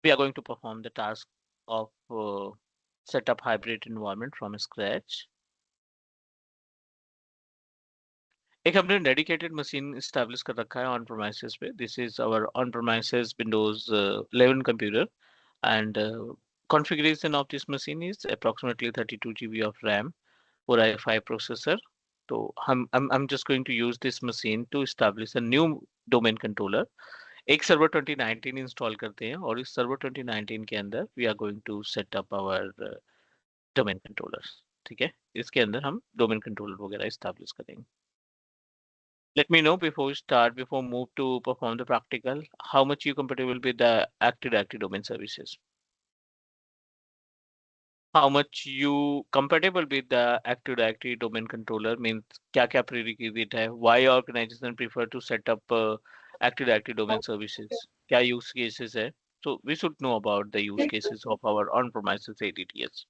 We are going to perform the task of set up hybrid environment from scratch. एक हमने dedicated machine establish कर रखा है on premises पे. This is our on premises Windows 11 computer and configuration of this machine is approximately 32 GB of RAM, Core i5 processor. So I'm just going to use this machine to establish a new domain controller. एक server 2019 install करते हैं और इस server 2019 के अंदर we are going to set up our domain controllers. ठीक है, इसके अंदर हम डोमेन कंट्रोलर वगैरह इस्टेब्लिश करेंगे. Let me know before we start, before move to perform the practical, how much you compatible with the active directory domain services. How much you compatible with the active directory domain controller means क्या prerequisite है, why organization prefer to set up active directory domain services, क्या use cases है. So we should know about the use cases of our on-premises ADDS.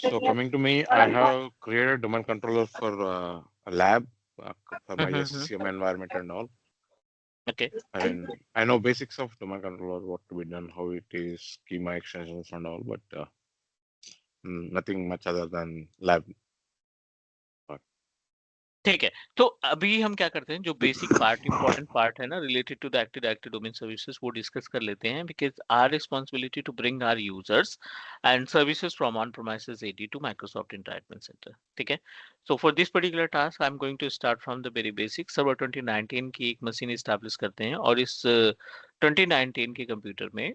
So coming to me, I have created domain controller for a lab for my SCCM environment and all. Okay. I mean, I know basics of domain controller, what to be done, how it is, schema extensions and all, but nothing much other than lab. ठीक है, तो अभी हम क्या करते हैं, जो basic part important part है ना related to the active directory domain services वो डिस्कस कर लेते हैं. Because are responsibility to bring our users and services from on premises AD to Microsoft environment center. ठीक है, so for this particular task I am going to start from the very basic. Server 2019 की एक machine establish करते हैं और इस 2019 के computer में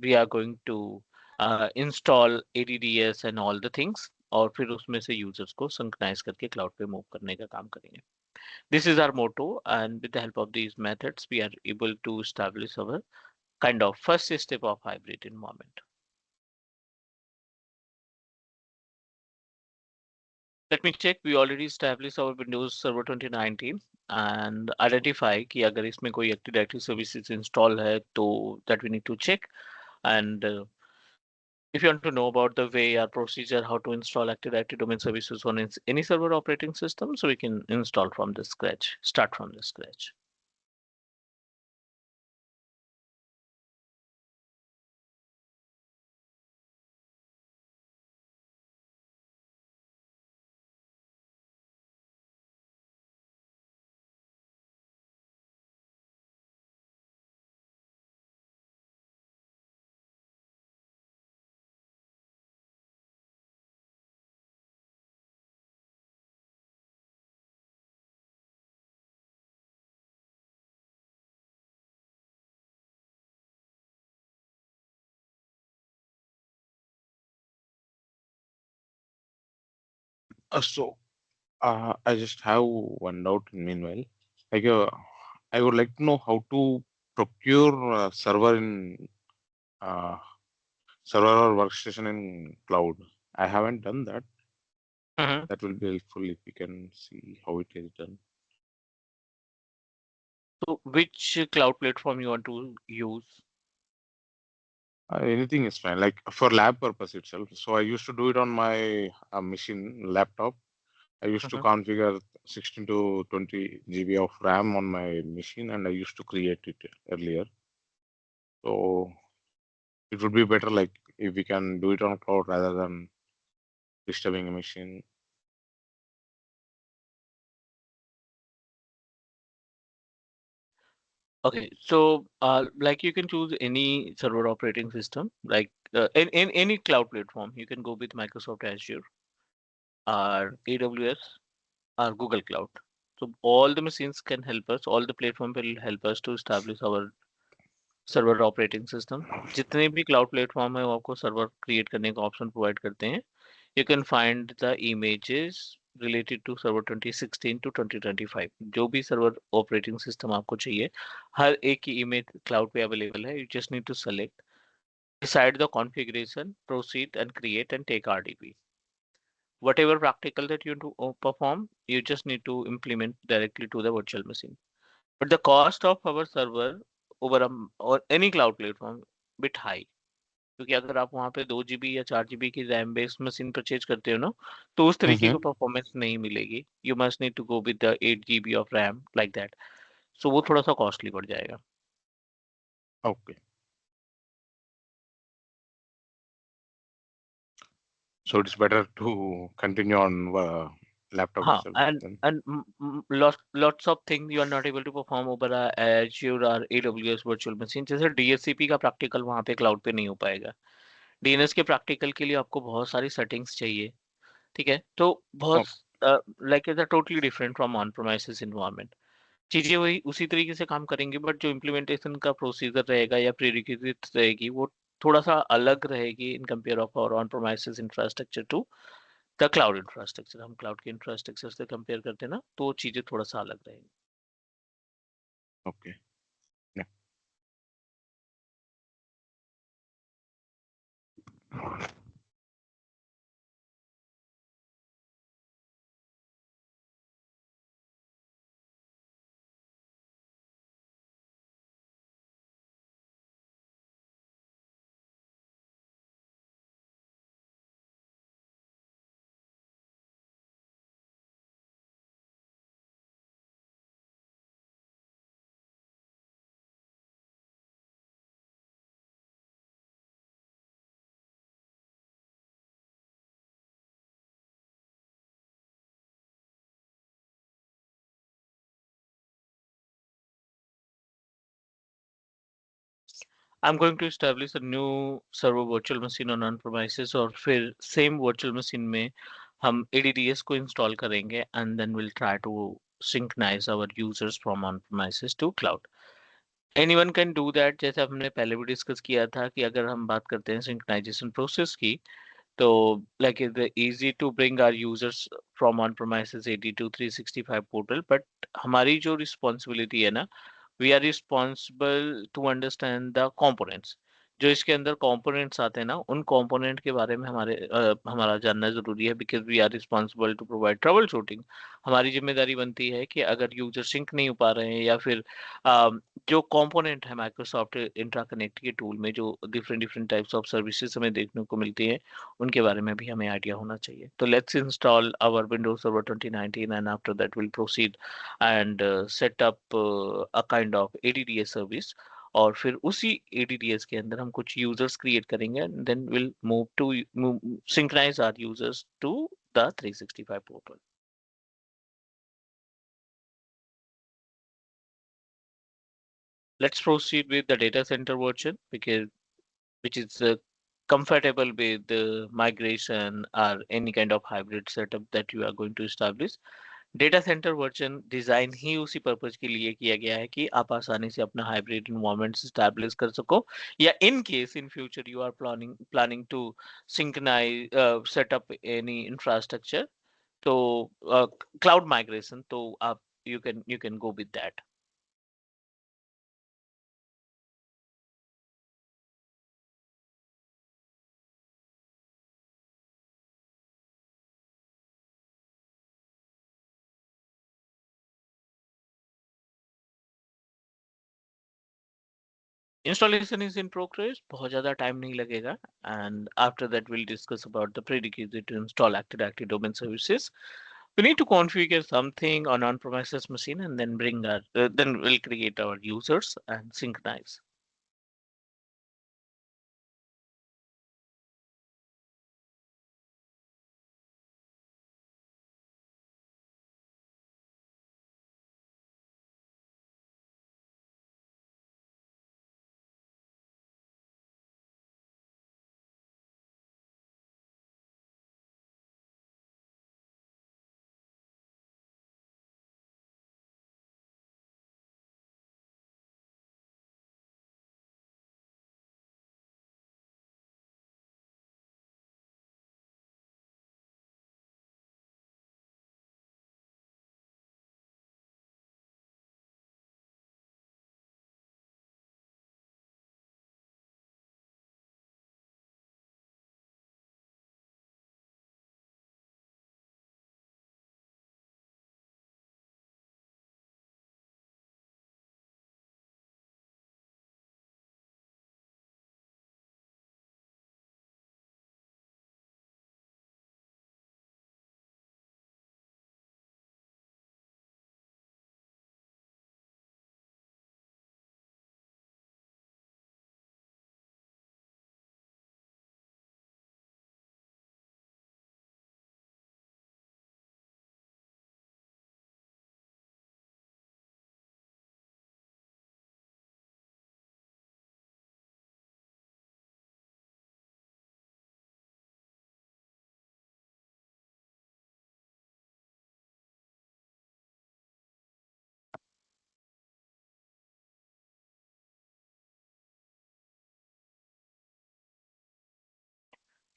we are going to install ADDS and all the things और फिर उसमें से यूजर्स को सिंक्रोनाइज करके क्लाउड पे मूव करने का काम करेंगे. This is our motto and with the help of these methods we are able to establish our kind of first step of hybrid environment. Let me check. We already established our Windows Server 2019 and identify कि अगर इसमें कोई Active Directory services install है तो that we need to check. And if you want to know about the way or procedure how to install Active Directory domain services on any server operating system, so we can install from the scratch, start from the scratch. I just have one doubt meanwhile. Like, I would like to know how to procure server in uh, server or workstation in cloud. I haven't done that. Mhm. That will be helpful if we can see how it is done. So which cloud platform you want to use? Anything is fine, like for lab purpose itself. So I used to do it on my machine laptop. I used to Mhm. configure 16 to 20 GB of RAM on my machine, and I used to create it earlier. So it would be better, like if we can do it on cloud rather than disturbing a machine. Okay, so like you can choose any server operating system, like in any cloud platform. You can go with Microsoft Azure or AWS or Google Cloud. So all the machines can help us. All the platform will help us to establish our server operating system. जितने भी cloud platform है वो आपको server create करने का option provide करते हैं. You can find the images related to server 2016 to 2025. जो भी सर्वर ऑपरेटिंग सिस्टम आपको चाहिए हर एक की इमेज क्लाउड पे अवेलेबल है. You just need to select, decide the configuration, proceed and create and take RDP. Whatever practical that you do perform, you just need to implement directly to the virtual machine. But the cost of our server over or any cloud platform bit high. क्योंकि अगर आप वहाँ पे 2 GB या 4 GB की RAM based machine purchase करते हो ना, तो उस तरीके की परफॉर्मेंस नहीं मिलेगी। You must need to go with the 8 GB of RAM like that. So वो थोड़ा सा कॉस्टली पड़ जाएगा। Okay. So it's better to continue on laptop हाँ, itself then. and lots of things you are not able to perform over Azure or AWS virtual machine। जैसे DHCP का practical वहाँ पे क्लाउड पे नहीं हो पाएगा। DNS के प्रैक्टिकल के लिए आपको बहुत सारी सेटिंग्स चाहिए। ठीक है, तो बहुत Okay. Like is totally different from on premises environment. चीजें वही उसी तरीके से काम करेंगी, बट जो इम्प्लीमेंटेशन का प्रोसीजर रहेगा या प्रीरिक्विजिट रहेगी वो थोड़ा सा अलग रहेगी इन कंपेयर ऑफ और on premises infrastructure to the cloud infrastructure. हम क्लाउड के इंफ्रास्ट्रक्चर से कंपेयर करते हैं ना, तो चीजें थोड़ा सा अलग रहेंगी। Okay. Yeah. I'm going to establish a new server virtual machine on on premises, और फिर सेम virtual machine में हम ADDS को इंस्टॉल करेंगे and then we'll try to synchronize our users from on premises to cloud. Anyone can do that। जैसे हमने पहले भी डिस्कस किया था कि अगर हम बात करते हैं सिंक्रोनाइजेशन प्रोसेस की, तो like it's easy to bring our users from on premises AD to 365 portal, but हमारी जो रिस्पॉन्सिबिलिटी है ना, we are responsible to understand the components. जो इसके अंदर कंपोनेंट्स आते हैं ना, उन कंपोनेंट के बारे में हमारा जानना जरूरी है, because we are responsible to provide troubleshooting. हमारी जिम्मेदारी बनती है कि अगर यूजर सिंक नहीं हो पा रहे हैं या फिर जो कंपोनेंट है माइक्रोसॉफ्ट इंट्राकनेक्ट के टूल में, जो different different types of services हमें देखने को मिलती हैं, उनके बारे में भी हमें आइडिया होना चाहिए। तो let's install our Windows server 2019 and after that will proceed and set up a kind of ADDS service. और फिर उसी ADDS के अंदर हम कुछ यूजर्स क्रिएट करेंगे and then will move to synchronize our users to the 365 portal. Let's proceed with the data center version, because which is compatible with the migration or any kind of hybrid setup that you are going to establish। Data center version design ही उसी purpose के लिए किया गया है कि आप आसानी से अपना हाइब्रिड इन्वायरमेंट स्टैब्लिश कर सको, या in case in future you are planning to synchronize set up any infrastructure, तो क्लाउड माइग्रेशन, तो आप you can go with that. Installation is in progress, बहुत ज़्यादा टाइम नहीं लगेगा, and after that we'll discuss about the prerequisite to install Active Directory domain services। We need to configure something on on-premises machine and then then we'll create our users and synchronize।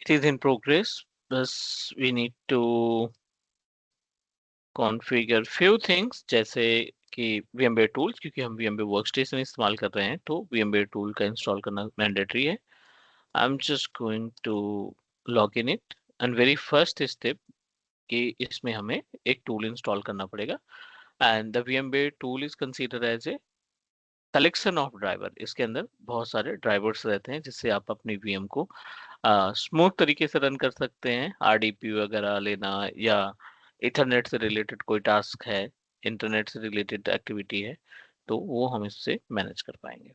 It is in progress. Thus, we need to configure few things जैसे कि VMware tools, क्योंकि हम VMware workstation इस्तेमाल कर रहे हैं तो VMware tool का इंस्टॉल करना मैंडेटरी है. I'm just going to log in it and very first step कि इसमें हमें एक टूल इंस्टॉल करना पड़ेगा and the VMware tool is considered as a collection of driver. इसके अंदर बहुत सारे ड्राइवर्स रहते हैं जिससे आप अपनी वीएम को स्मूथ तरीके से रन कर सकते हैं. आरडीपी वगैरह लेना या इथरनेट से रिलेटेड कोई टास्क है, इंटरनेट से रिलेटेड एक्टिविटी है, तो वो हम इससे मैनेज कर पाएंगे.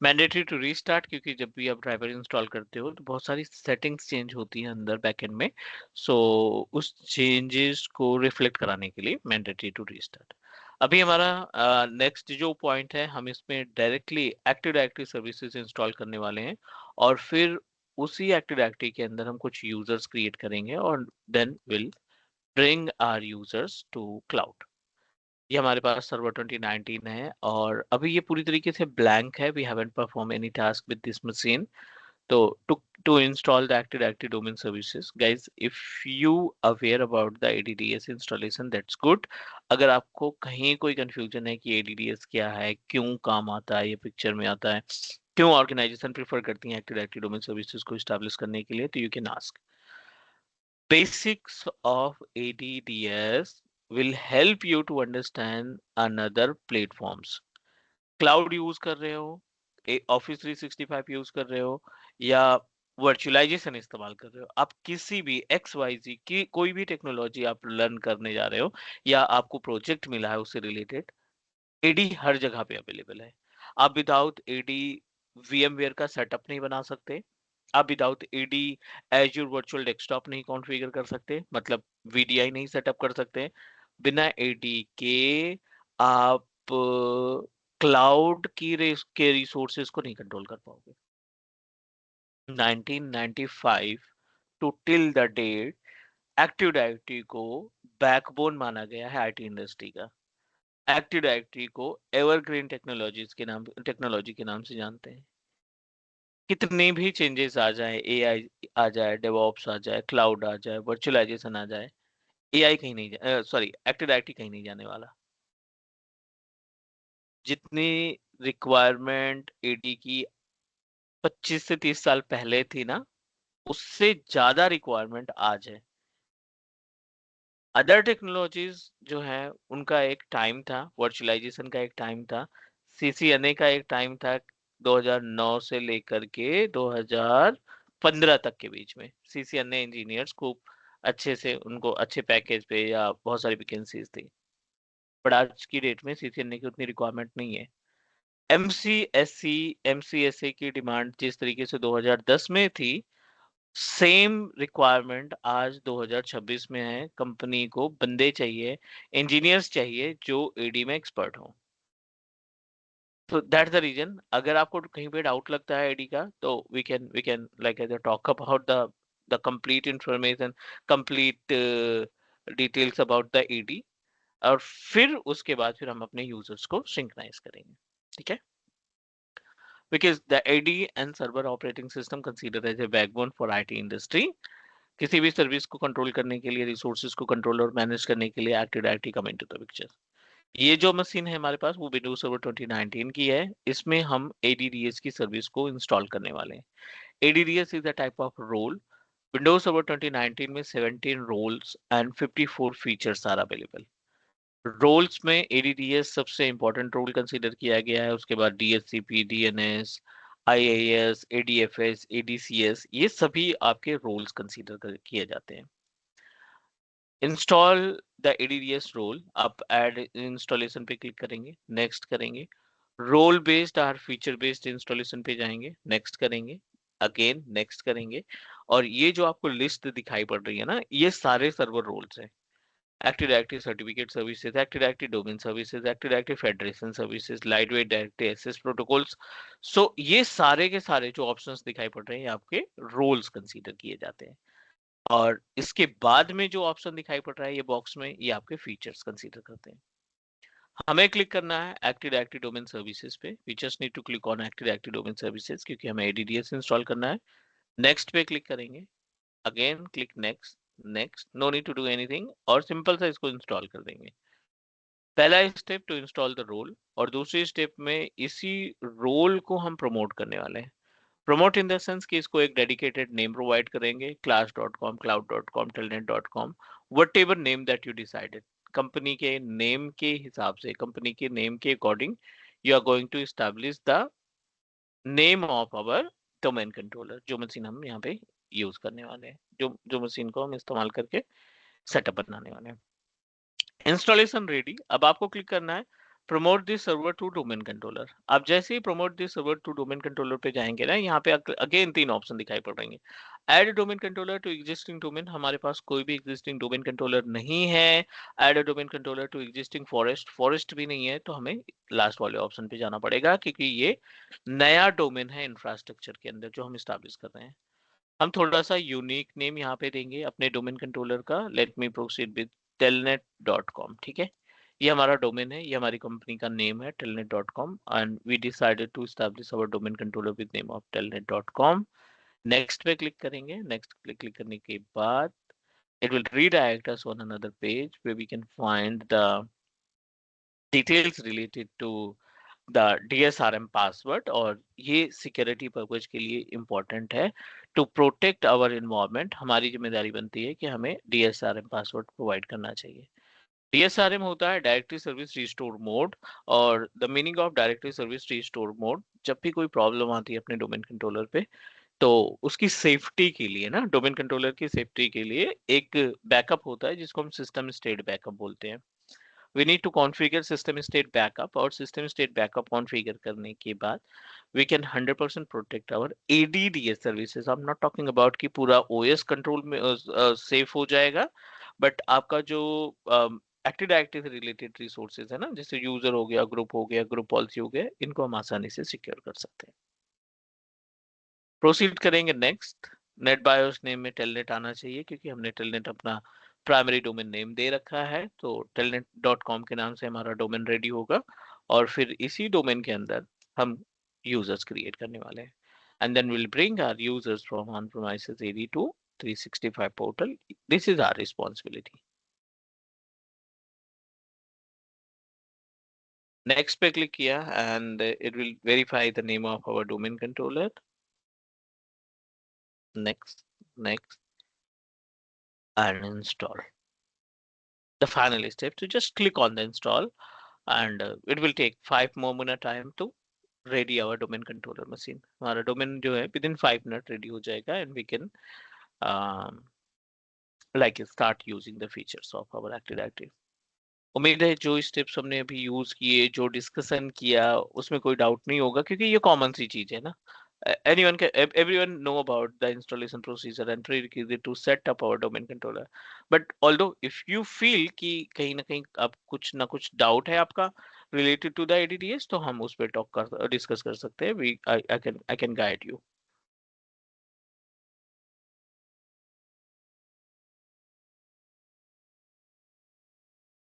मैंडेटरी टू रीस्टार्ट, क्योंकि जब भी आप ड्राइवर इंस्टॉल करते हो तो बहुत सारी सेटिंग्स चेंज होती हैं अंदर बैकएंड में. सो उस चेंजेस को रिफ्लेक्ट कराने के लिए मैंडेटरी टू रीस्टार्ट. अभी हमारा नेक्स्ट जो पॉइंट है, हम इसमें directly active directory services install करने वाले हैं और फिर उसी एक्टिव डायरेक्टरी के अंदर हम कुछ यूजर्स क्रिएट करेंगे और then will bring our users to cloud. ये हमारे पास सर्वर 2019 है और अभी ये पूरी तरीके से ब्लैंक है. We haven't perform any task with this machine. तो to install the active directory domain services, guys, if you aware about the ADDS installation, that's good. अगर आपको कहीं कोई कंफ्यूजन है कि एडीडीएस क्या है, क्यों काम आता है, ये पिक्चर में आता है, क्यों ऑर्गेनाइजेशन प्रेफर करती है एक्टिव डायरेक्टरी डोमेन सर्विसेज को स्टैब्लिश करने के लिए, तो you can ask. Basics of ADDS will help you to understand another platforms. Cloud use कर रहे हो, ऑफिस 365 यूज कर रहे हो या वर्चुअलाइजेशन इस्तेमाल कर रहे हो, आप किसी भी एक्स वाई जी की कोई भी टेक्नोलॉजी आप लर्न करने जा रहे हो या आपको प्रोजेक्ट मिला है उससे रिलेटेड, एडी हर जगह पे अवेलेबल है. आप विदाउट एडी VMware का सेटअप नहीं बना सकते. आप without AD Azure virtual desktop नहीं कॉन्फ़िगर कर सकते, मतलब VDI नहीं सेटअप कर सकते. बिना एडी के आप क्लाउड के रिसोर्सेज को नहीं कंट्रोल कर पाओगे. 1995 to till the date active directory को बैकबोन माना गया है आईटी इंडस्ट्री का. एक्टिव डायरेक्टरी को एवरग्रीन टेक्नोलॉजी के नाम से जानते हैं. कितने भी चेंजेस आ जाए, एआई आ जाए, डेवऑप्स आ जाए, क्लाउड आ जाए, वर्चुअलाइजेशन आ जाए, एआई कहीं नहीं, सॉरी, एक्टिव डायरेक्टरी कहीं नहीं जाने वाला. जितनी रिक्वायरमेंट एडी की 25 से 30 साल पहले थी ना, उससे ज्यादा रिक्वायरमेंट आज है. अदर टेक्नोलॉजीज जो है उनका एक टाइम था, वर्चुअलाइजेशन का एक टाइम था, सीसीएनए का एक टाइम था 2009 से लेकर के 2015 तक के बीच में. सीसीएनए इंजीनियर्स खूब अच्छे से, उनको अच्छे पैकेज पे या बहुत सारी वैकेंसीज थी. बट आज की डेट में सीसीएनए की उतनी रिक्वायरमेंट नहीं है. एमसीएससी एमसीएसए की डिमांड जिस तरीके से 2010 में थी, सेम रिक्वायरमेंट आज 2026 में है. कंपनी को बंदे चाहिए, इंजीनियर्स चाहिए जो एडी में एक्सपर्ट हो. तो दैट्स द रीजन. अगर आपको कहीं पे डाउट लगता है एडी का, तो we can like talk about the complete information, complete details about the AD, और फिर उसके बाद फिर हम अपने यूजर्स को सिंक्रोनाइज करेंगे. ठीक है? Because the AD and server operating system considered as a backbone for IT industry. किसी भी सर्विस को कंट्रोल करने के लिए, रिसोर्सेज को कंट्रोल और मैनेज करने के लिए active directory come into the picture. ये जो मशीन है हमारे पास वो विंडोज सर्वर 2019 की है. इसमें हम ADDS की सर्विस को इंस्टॉल करने वाले हैं. ADDS is a type of role. Windows server 2019 में 17 roles and 54 features are available. Roles में ADDS सबसे इंपॉर्टेंट रोल कंसीडर किया गया है. उसके बाद DHCP, DNS, IaaS, ADFS, ADCS, ये सभी आपके रोल्स कंसीडर किए जाते हैं. इंस्टॉल द ADDS रोल, आप ऐड इंस्टॉलेशन पे क्लिक करेंगे, नेक्स्ट करेंगे, रोल बेस्ड और फीचर बेस्ड इंस्टॉलेशन पे जाएंगे, नेक्स्ट करेंगे, अगेन नेक्स्ट करेंगे. और ये जो आपको लिस्ट दिखाई पड़ रही है ना, ये सारे सर्वर रोल्स हैं. Active Directory Certificate Services, Active Directory Domain Services, Active Directory Federation Services, Lightweight Directory Access Protocols. So ये सारे के सारे जो ऑप्शंस दिखाई पड़ रहे हैं, आपके रोल्स कंसीडर किए जाते हैं। और इसके बाद में जो ऑप्शन दिखाई पड़ रहा है ये बॉक्स में, ये आपके फीचर्स कंसीडर करते हैं। हमें क्लिक करना है एक्टिव डायरेक्टरी डोमेन सर्विसेज पे। We just need to click on active directory domain services, क्योंकि हमें एडीडीएस इंस्टॉल करना है। नेक्स्ट पे क्लिक करेंगे, again click next, next, no need to do anything, और सिंपल सा इसको इंस्टॉल कर देंगे। पहला step to install the role, और दूसरी स्टेप में इसी रोल को हम प्रमोट करने वाले हैं। प्रमोट इन द सेंस कि इसको एक डेडिकेटेड नेम प्रोवाइड करेंगे, class.com, cloud.com, telnet.com, whatever name that you decided. Company के नेम के हिसाब से, कंपनी के नेम के according you are going to establish the name of our domain controller, जो मशीन हम यहाँ पे यूज करने वाले हैं, जो मशीन को हम इस्तेमाल करके सेटअप बनाने वाले हैं। Installation ready. अब आपको क्लिक करना है promote this server to domain controller. आप जैसे ही promote this server to domain controller पे जाएंगे ना, यहाँ पे अगेन 3 ऑप्शन दिखाई पड़ रहे हैं। Add domain controller to existing domain, हमारे पास कोई भी एग्जिस्टिंग डोमेन कंट्रोलर नहीं है। Add domain controller to existing forest, forest भी नहीं है, तो हमें लास्ट वाले ऑप्शन पे जाना पड़ेगा, क्योंकि ये नया डोमेन है इंफ्रास्ट्रक्चर के अंदर जो हम स्टैब्लिश कर रहे हैं। हम थोड़ा सा यूनिक नेम यहाँ पे देंगे अपने डोमेन कंट्रोलर का। Let me proceed with telnet.com। ठीक है, ये हमारा डोमेन है, ये हमारी कंपनी का नेम है telnet.com, and we decided to establish our domain controller with name of telnet.com। Next पे क्लिक करेंगे। नेक्स्ट पे क्लिक करने के बाद it will redirect us on another page where we can find the details related to the DSRM password, और ये security purpose के लिए इम्पोर्टेंट है। टू प्रोटेक्ट आवर इन्वायरमेंट, हमारी जिम्मेदारी बनती है कि हमें DSRM पासवर्ड प्रोवाइड करना चाहिए। DSRM होता है डायरेक्टरी सर्विस रिस्टोर मोड, और the meaning of directory service restore mode, जब भी कोई प्रॉब्लम आती है अपने डोमेन कंट्रोलर पे, तो उसकी सेफ्टी के लिए ना, डोमेन कंट्रोलर की सेफ्टी के लिए एक बैकअप होता है जिसको हम सिस्टम स्टेट बैकअप बोलते हैं। we need to configure system state backup, और system state backup configure करने के बाद we can 100% protect our ADDS services। I'm not talking about कि पूरा OS कंट्रोल में सेफ हो जाएगा, बट आपका जो एक्टिव डायरेक्टरी से रिलेटेड रिसोर्सेज है ना, जैसे यूजर हो गया, ग्रुप हो गया, ग्रुप पॉलिसी हो गया, इनको हम आसानी से सिक्योर कर सकते हैं। प्रोसीड करेंगे नेक्स्ट। नेट बायोस नेम में टेलनेट आना चाहिए, क्योंकि हमने टेलनेट अपना प्राइमरी डोमेन नेम दे रखा है, तो telnet.com के नाम से हमारा डोमेन रेडी होगा, और फिर इसी डोमेन के अंदर हम यूजर्स क्रिएट करने वाले हैं, and then will bring our users from on premises AD to 365 पोर्टल। This is our responsibility. Next पे क्लिक किया and it will verify the name of our domain controller. Next, next, and install. The final step to just click on the install, and it will take 5 more minute time to ready our domain controller machine। हमारा domain जो है within 5 minute ready हो जाएगा, and we can um, like start using the features of our Active Directory। उम्मीद है जो steps हमने अभी यूज किए, जो डिस्कशन किया, उसमें कोई डाउट नहीं होगा, क्योंकि ये कॉमन सी चीज है ना। Everyone know about the installation procedure and prerequisite to set up our domain controller, but although if you feel कि कहीं ना कहीं आप कुछ ना कुछ डाउट है आपका related to the ADDS, तो हम उस पर डिस्कस कर सकते हैं। I can guide you।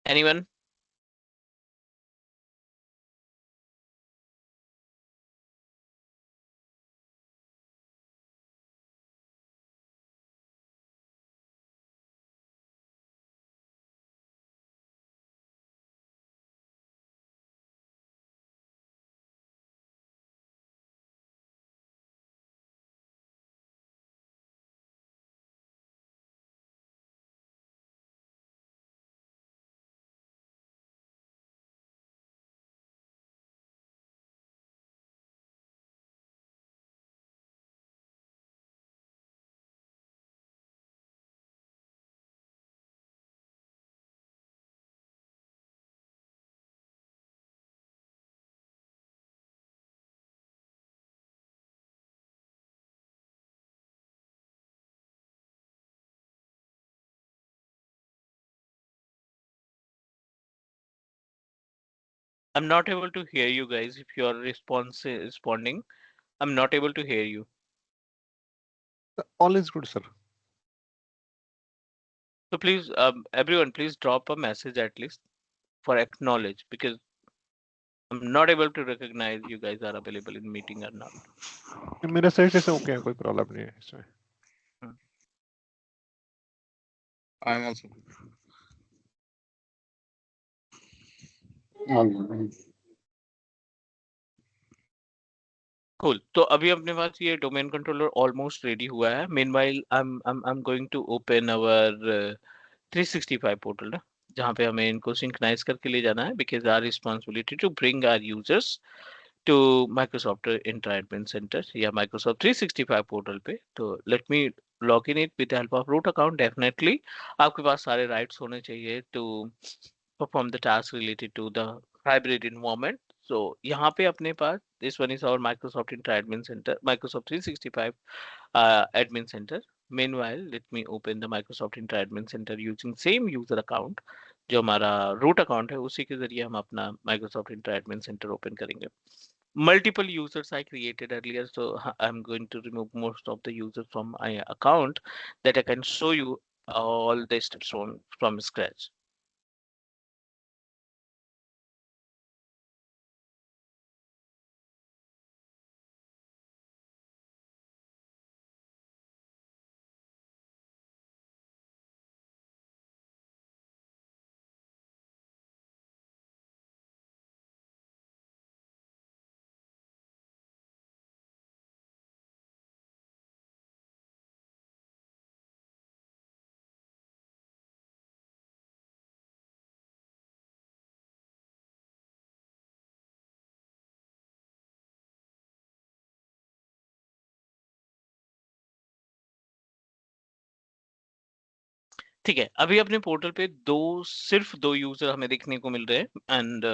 Anyone? I'm not able to hear you guys. If you are responding, I'm not able to hear you. All is good, sir. So please, everyone, please drop a message at least for acknowledge, because I'm not able to recognize you guys are available in meeting or not. मेरे side से okay है, कोई problem नहीं है इसमें. Hmm. I'm also. Cool. तो अभी अपने पास ये डोमेन कंट्रोलर ऑलमोस्ट रेडी हुआ है. Meanwhile, I'm going to open our 365 portal ना, जहाँ पे हमें इनको सिंक्राइज करके ले जाना है, because our responsibility to bring our users to Microsoft Intra Admin Center या Microsoft 365 पोर्टल पे. तो let me log in it with the help of root account. Definitely आपके पास सारे राइट्स होने चाहिए to perform the task related to the hybrid environment. So यहाँ पे अपने पास this one is our Microsoft Intra Admin Center, Microsoft 365 admin center. Meanwhile, let me open the Microsoft Intra Admin Center using same user account. जो हमारा root account है उसी के जरिए हम अपना Microsoft Intra Admin Center open करेंगे. Multiple users I created earlier, so I'm going to remove most of the users from my account, that I can show you all the steps from scratch. ठीक है, अभी अपने portal पे सिर्फ दो user हमें देखने को मिल रहे हैं, and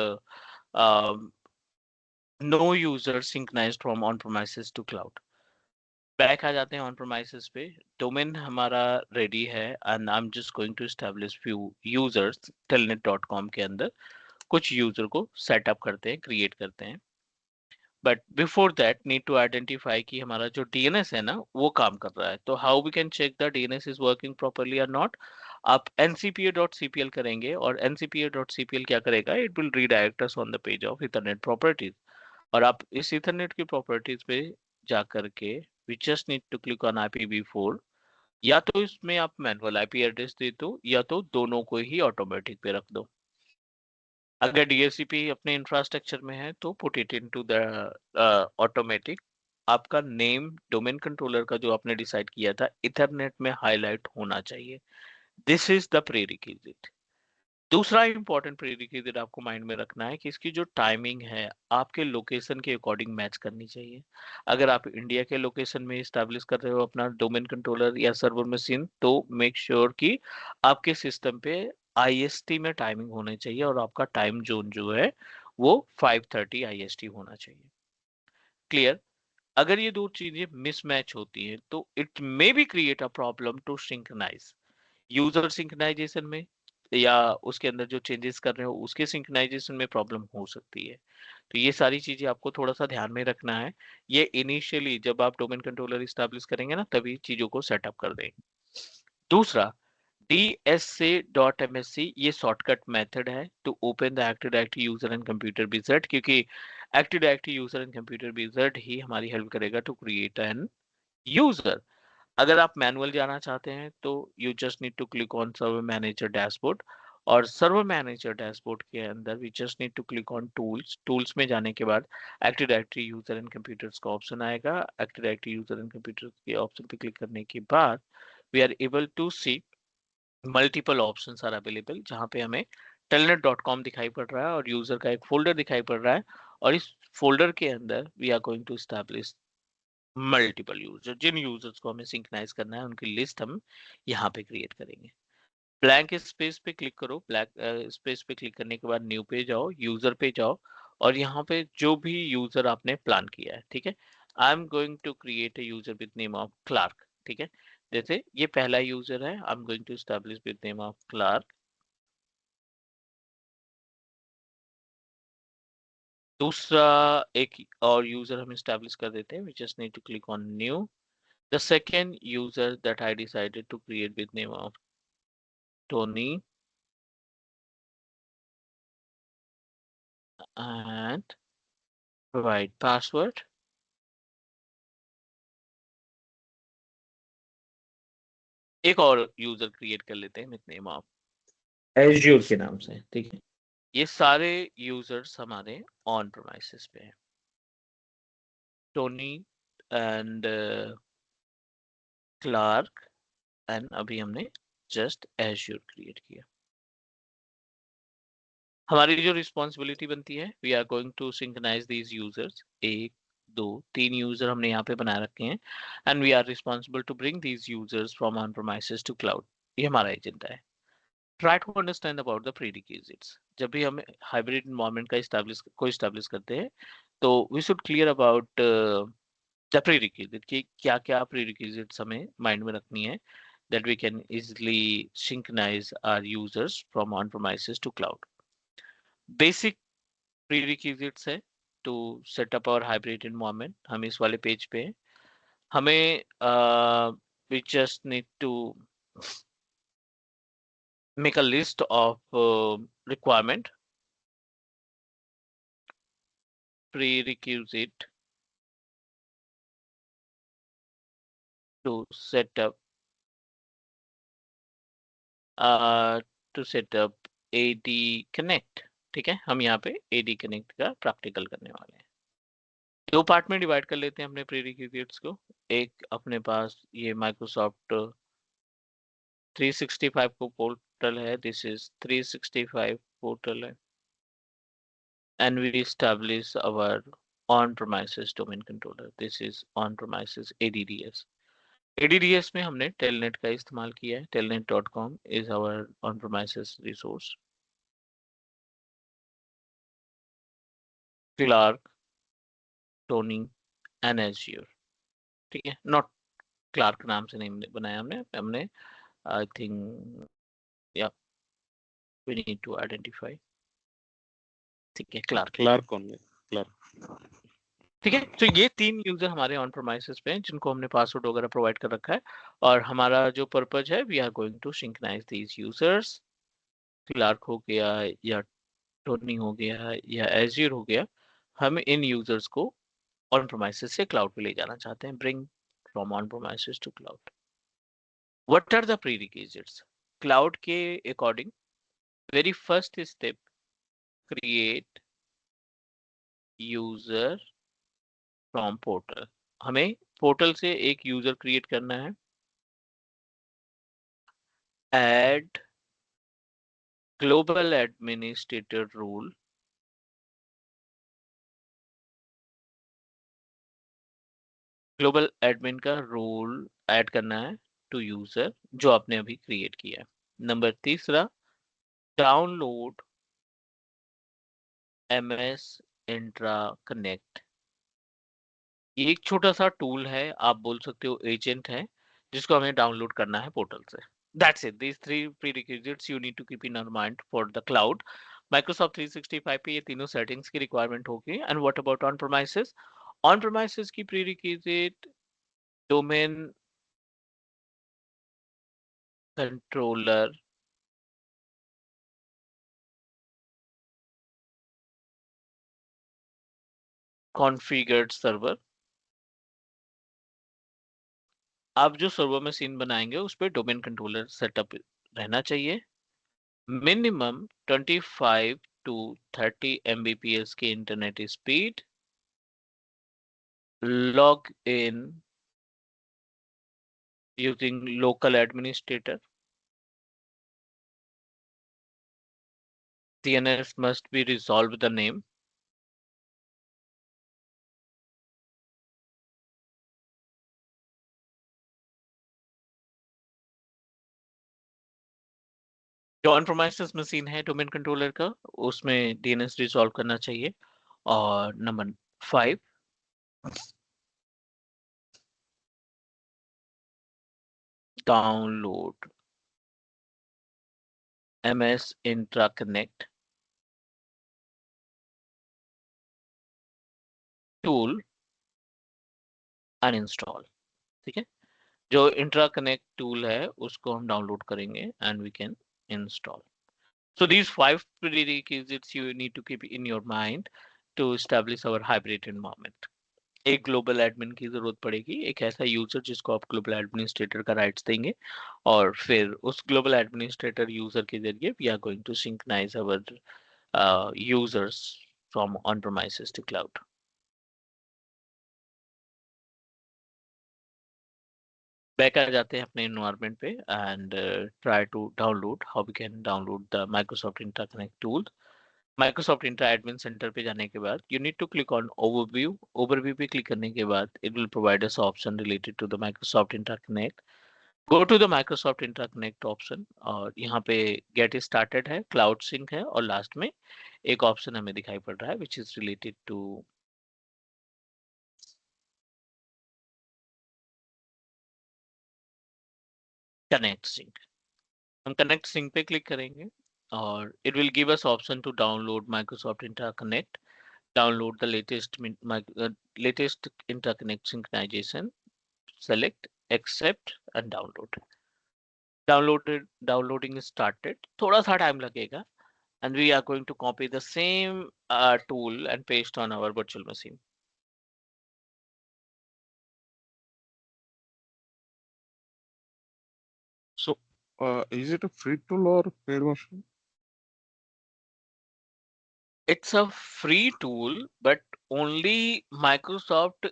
no user synchronized from on premises to cloud. Back आ जाते हैं ऑन प्रोमाइसेस पे. डोमेन हमारा रेडी है, and I am just going to establish few users telnet.com के अंदर. कुछ यूजर को सेटअप करते हैं, क्रिएट करते हैं. But before that need to identify कि हमारा जो डीएनएस है ना वो काम कर रहा है. तो how we can check the DNS is working properly और नॉट. आप ncpa.cpl करेंगे, और ncpa.cpl क्या करेगा, it will redirect us on the page of ethernet properties. और आप इस इथरनेट की प्रॉपर्टीज पे जा करके we just need to click on IPv4. या तो इसमें आप मैनुअल आईपी एड्रेस दे दो, या तो दोनों को ही ऑटोमेटिक पे रख दो. अगर DHCP अपने इंफ्रास्ट्रक्चर में है तो put it into the automatic. आपका नेम डोमेन कंट्रोलर का जो आपने डिसाइड किया था इथरनेट में हाईलाइट होना चाहिए. This is the prerequisite. दूसरा इंपॉर्टेंट प्रीरिक्विजिट आपको माइंड में रखना है कि इसकी जो टाइमिंग है आपके लोकेशन के अकॉर्डिंग मैच करनी चाहिए. अगर आप इंडिया के लोकेशन में स्टैब्लिश कर रहे हो अपना डोमेन कंट्रोलर या सर्वर मशीन, तो मेक श्योर कि आपके सिस्टम पे IST में टाइमिंग होनी चाहिए, और आपका टाइम जोन जो है वो 5:30 IST होना चाहिए. क्लियर. अगर ये दो चीजें मिसमैच होती हैं तो it may be create a problem to synchronize. User synchronization में या उसके अंदर जो चेंजेस कर रहे हो उसके सिंक्रोनाइजेशन में प्रॉब्लम हो सकती है. तो ये सारी चीजें आपको थोड़ा सा ध्यान में रखना है. ये इनिशियली जब आप डोमेन कंट्रोलर स्टैब्लिश करेंगे ना, तभी चीजों को सेटअप कर देंगे. दूसरा, DSA.MSC ये शॉर्टकट मेथड है to open the active directory user and computer wizard, क्योंकि active directory user and computer wizard ही हमारी हेल्प करेगा टू क्रिएट एन यूजर. अगर आप मैनुअल जाना चाहते हैं तो you just need to click on server manager dashboard. और सर्वर मैनेजर डैशबोर्ड के अंदर we just need to click on tools. Tools में जाने के बाद active directory user and computers का ऑप्शन आएगा. Active directory user and computers के ऑप्शन पे क्लिक करने के बाद we are able to see multiple options are available, जहाँ पे हमें telnet.com दिखाई पड़ रहा है और यूजर का एक फोल्डर दिखाई पड़ रहा है. और इस फोल्डर के अंदर we are going to establish multiple user. जिन यूजर्स को हमें सिंक्रोनाइज करना है उनकी लिस्ट हम यहाँ पे क्रिएट करेंगे. ब्लैंक स्पेस पे क्लिक करो. ब्लैक स्पेस पे क्लिक करने के बाद न्यू पे जाओ, यूजर पे जाओ, और यहाँ पे जो भी यूजर आपने प्लान किया है, ठीक है. I am going to create a user with name of Clark. ठीक है, जैसे ये पहला यूजर है, I am going to establish with name of Clark. दूसरा एक और यूजर हम एस्टैब्लिश कर देते हैं. We just need to click on new. The second user that I decided to create with name of Tony and provide password. एक और user create कर लेते हैं विद नेम ऑफ Azure के नाम से. ठीक है, ये सारे यूजर्स हमारे ऑन प्रोमाइसेस पे हैं. टोनी एंड क्लार्क एंड अभी हमने जस्ट Azure क्रिएट किया. हमारी जो रिस्पॉन्सिबिलिटी बनती है, we are going to synchronise these users. एक दो तीन यूजर हमने यहाँ पे बना रखे हैं and we are responsible to bring these users from on premises to cloud. ये हमारा एजेंडा है. Try to understand about the prerequisites. जब भी हम हाइब्रिड एनवायरनमेंट का इस्टेब्लिश करते हैं, तो we should clear about the prerequisite कि क्या क्या प्रीरिक्विजिट्स हमें माइंड में रखनी है, that we can easily synchronize our users from on-premises to cloud. Basic prerequisites है to set up our hybrid environment. हम इस वाले पेज पे हैं. हमें we just need to make a list of requirement, prerequisite to set up AD Connect. ठीक है, हम यहाँ पे AD Connect का प्रैक्टिकल करने वाले हैं. दो पार्ट में डिवाइड कर लेते हैं अपने प्रीरिक्विजिट्स को. एक अपने पास ये माइक्रोसॉफ्ट 365 को पोर्टल है. दिस इज 365 पोर्टल है and we establish our on-premises domain controller. This is on-premises ADDS. ADDS में हमने telnet का इस्तेमाल किया है. telnet.com is our on-premises resource. Clark, Tony and Azure. ठीक है, not Clark नाम से नहीं बनाया हमने I think yeah we need to identify. ठीक है, Clark only. Clark. ठीक है. तो ये तीन यूजर हमारे ऑन प्रोमाइसेस पे हैं जिनको हमने पासवर्ड वगैरह प्रोवाइड कर रखा है. और हमारा जो पर्पज है, we are going to synchronise these users. क्लार्क हो गया या टोनी हो गया या एज्यूर हो गया, हम इन यूजर्स को ऑन प्रोमाइसेस से क्लाउड पे ले जाना चाहते हैं. Bring from on premises to cloud. What are the prerequisites? Cloud के according very first step, create user from portal. हमें पोर्टल से एक यूजर क्रिएट करना है. Add global administrator role. Global admin का रोल ऐड करना है टू यूजर जो आपने अभी क्रिएट किया है. नंबर तीसरा, डाउनलोड MS इंट्रा कनेक्ट. ये एक छोटा सा टूल है, आप बोल सकते हो एजेंट है, जिसको हमें डाउनलोड करना है पोर्टल से. That's it. These three prerequisites you need to keep in your mind for the cloud. Microsoft 365 पे ये तीनों सेटिंग्स की रिक्वायरमेंट होगी. And what about on premises? On premises की prerequisite domain controller, configured server. आप जो server में scene बनाएंगे उस पर डोमेन कंट्रोलर सेटअप रहना चाहिए. मिनिमम 25 to 30 Mbps की internet speed. Log in using local administrator. DNS must be resolved the name. जो ऑन प्रोमाइसेस मशीन है डोमेन कंट्रोलर का, उसमें DNS रिजॉल्व करना चाहिए. और number 5, download MS intra connect tool uninstall, ठीक है। जो इंट्रा कनेक्ट टूल है उसको हम डाउनलोड करेंगे and we can install. So these 5 prerequisites you need to keep in your mind to establish our hybrid environment. एक ग्लोबल एडमिन की जरूरत पड़ेगी, एक ऐसा यूजर जिसको आप ग्लोबल एडमिनिस्ट्रेटर का राइट्स देंगे, और फिर उस ग्लोबल एडमिनिस्ट्रेटर यूजर के जरिए we are going to synchronize our users from on premises to cloud. Back आ जाते हैं अपने एनवायरनमेंट पे and try to download how we can download the Microsoft interconnect tool. Microsoft Entra admin center पे जाने के बाद you need to click on overview. Overview पे क्लिक करने के बाद it will provide us option related to the Microsoft interconnect. Go to the Microsoft interconnect option और यहाँ पे गेट स्टार्टेड है, क्लाउड सिंक है, और लास्ट में एक ऑप्शन हमें दिखाई पड़ रहा है which is related to connect sync. हम कनेक्ट सिंक पे क्लिक करेंगे और it will give us option to download Microsoft interconnect. Download the latest interconnect synchronization. Select, accept and download. Downloading is started. थोड़ा सा टाइम लगेगा and we are going to copy the same tool and paste on our virtual machine. So, is it a free tool or paid version? It's a free tool, but only Microsoft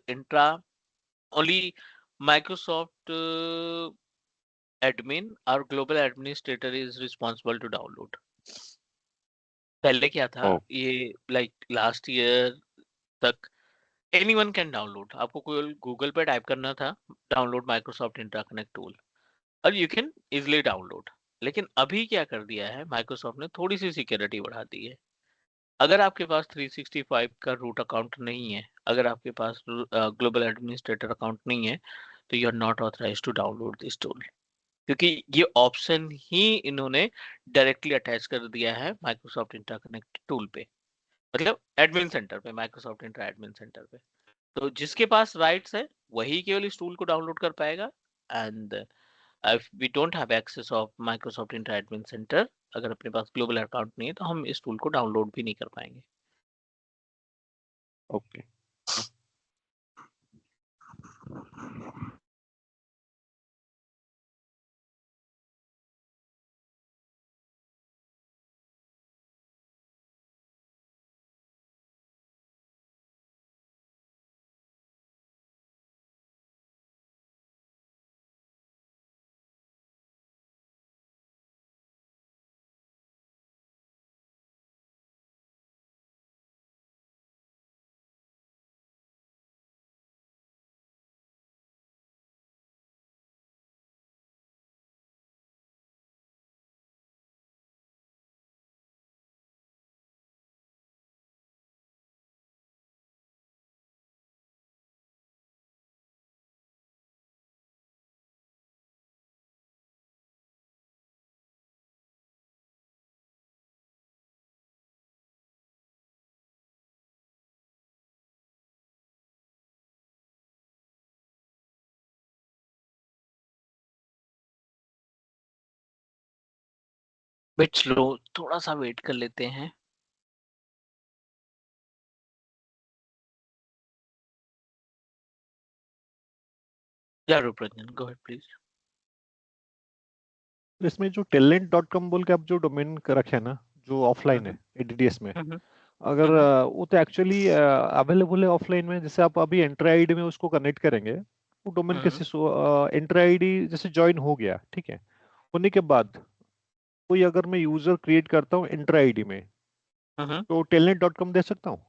admin or global administrator is responsible to download. पहले क्या था, Oh, ये like last year तक anyone can download. आपको कोई Google पे type करना था डाउनलोड माइक्रोसॉफ्ट इंटरकनेक्ट टूल और यू कैन इजिली डाउनलोड. लेकिन अभी क्या कर दिया है माइक्रोसॉफ्ट ने, थोड़ी सी सिक्योरिटी बढ़ा दी है. अगर आपके पास 365 का रूट अकाउंट नहीं है, अगर आपके पास ग्लोबल एडमिनिस्ट्रेटर अकाउंट नहीं है, तो you are not authorised to download this tool, क्योंकि ये ऑप्शन ही इन्होंने डायरेक्टली अटैच कर दिया है माइक्रोसॉफ्ट इंटरकनेक्ट टूल पे, मतलब एडमिन सेंटर पे, माइक्रोसॉफ्ट इंटर एडमिन सेंटर पे. तो जिसके पास राइट्स है वही केवल इस टूल को डाउनलोड कर पाएगा. And if we don't have access of Microsoft inter admin centre, अगर अपने पास ग्लोबल अकाउंट नहीं है, तो हम इस टूल को डाउनलोड भी नहीं कर पाएंगे. okay. बिट स्लो, थोड़ा सा वेट कर लेते हैं. या रूपरंजन, गो अहेड प्लीज. इसमें जो talent.com बोल के आप जो डोमेन रखे हैं ना, जो ऑफलाइन है ADDS में, अगर वो तो एक्चुअली अवेलेबल है ऑफलाइन में, जैसे आप अभी एंट्री आईडी में उसको कनेक्ट करेंगे, वो डोमेन कैसे एंट्री आईडी जैसे ज्वाइन हो गया, ठीक है, होने के बाद कोई अगर मैं यूजर क्रिएट करता हूँ एंट्री आईडी में, तो talent.com दे सकता हूँ?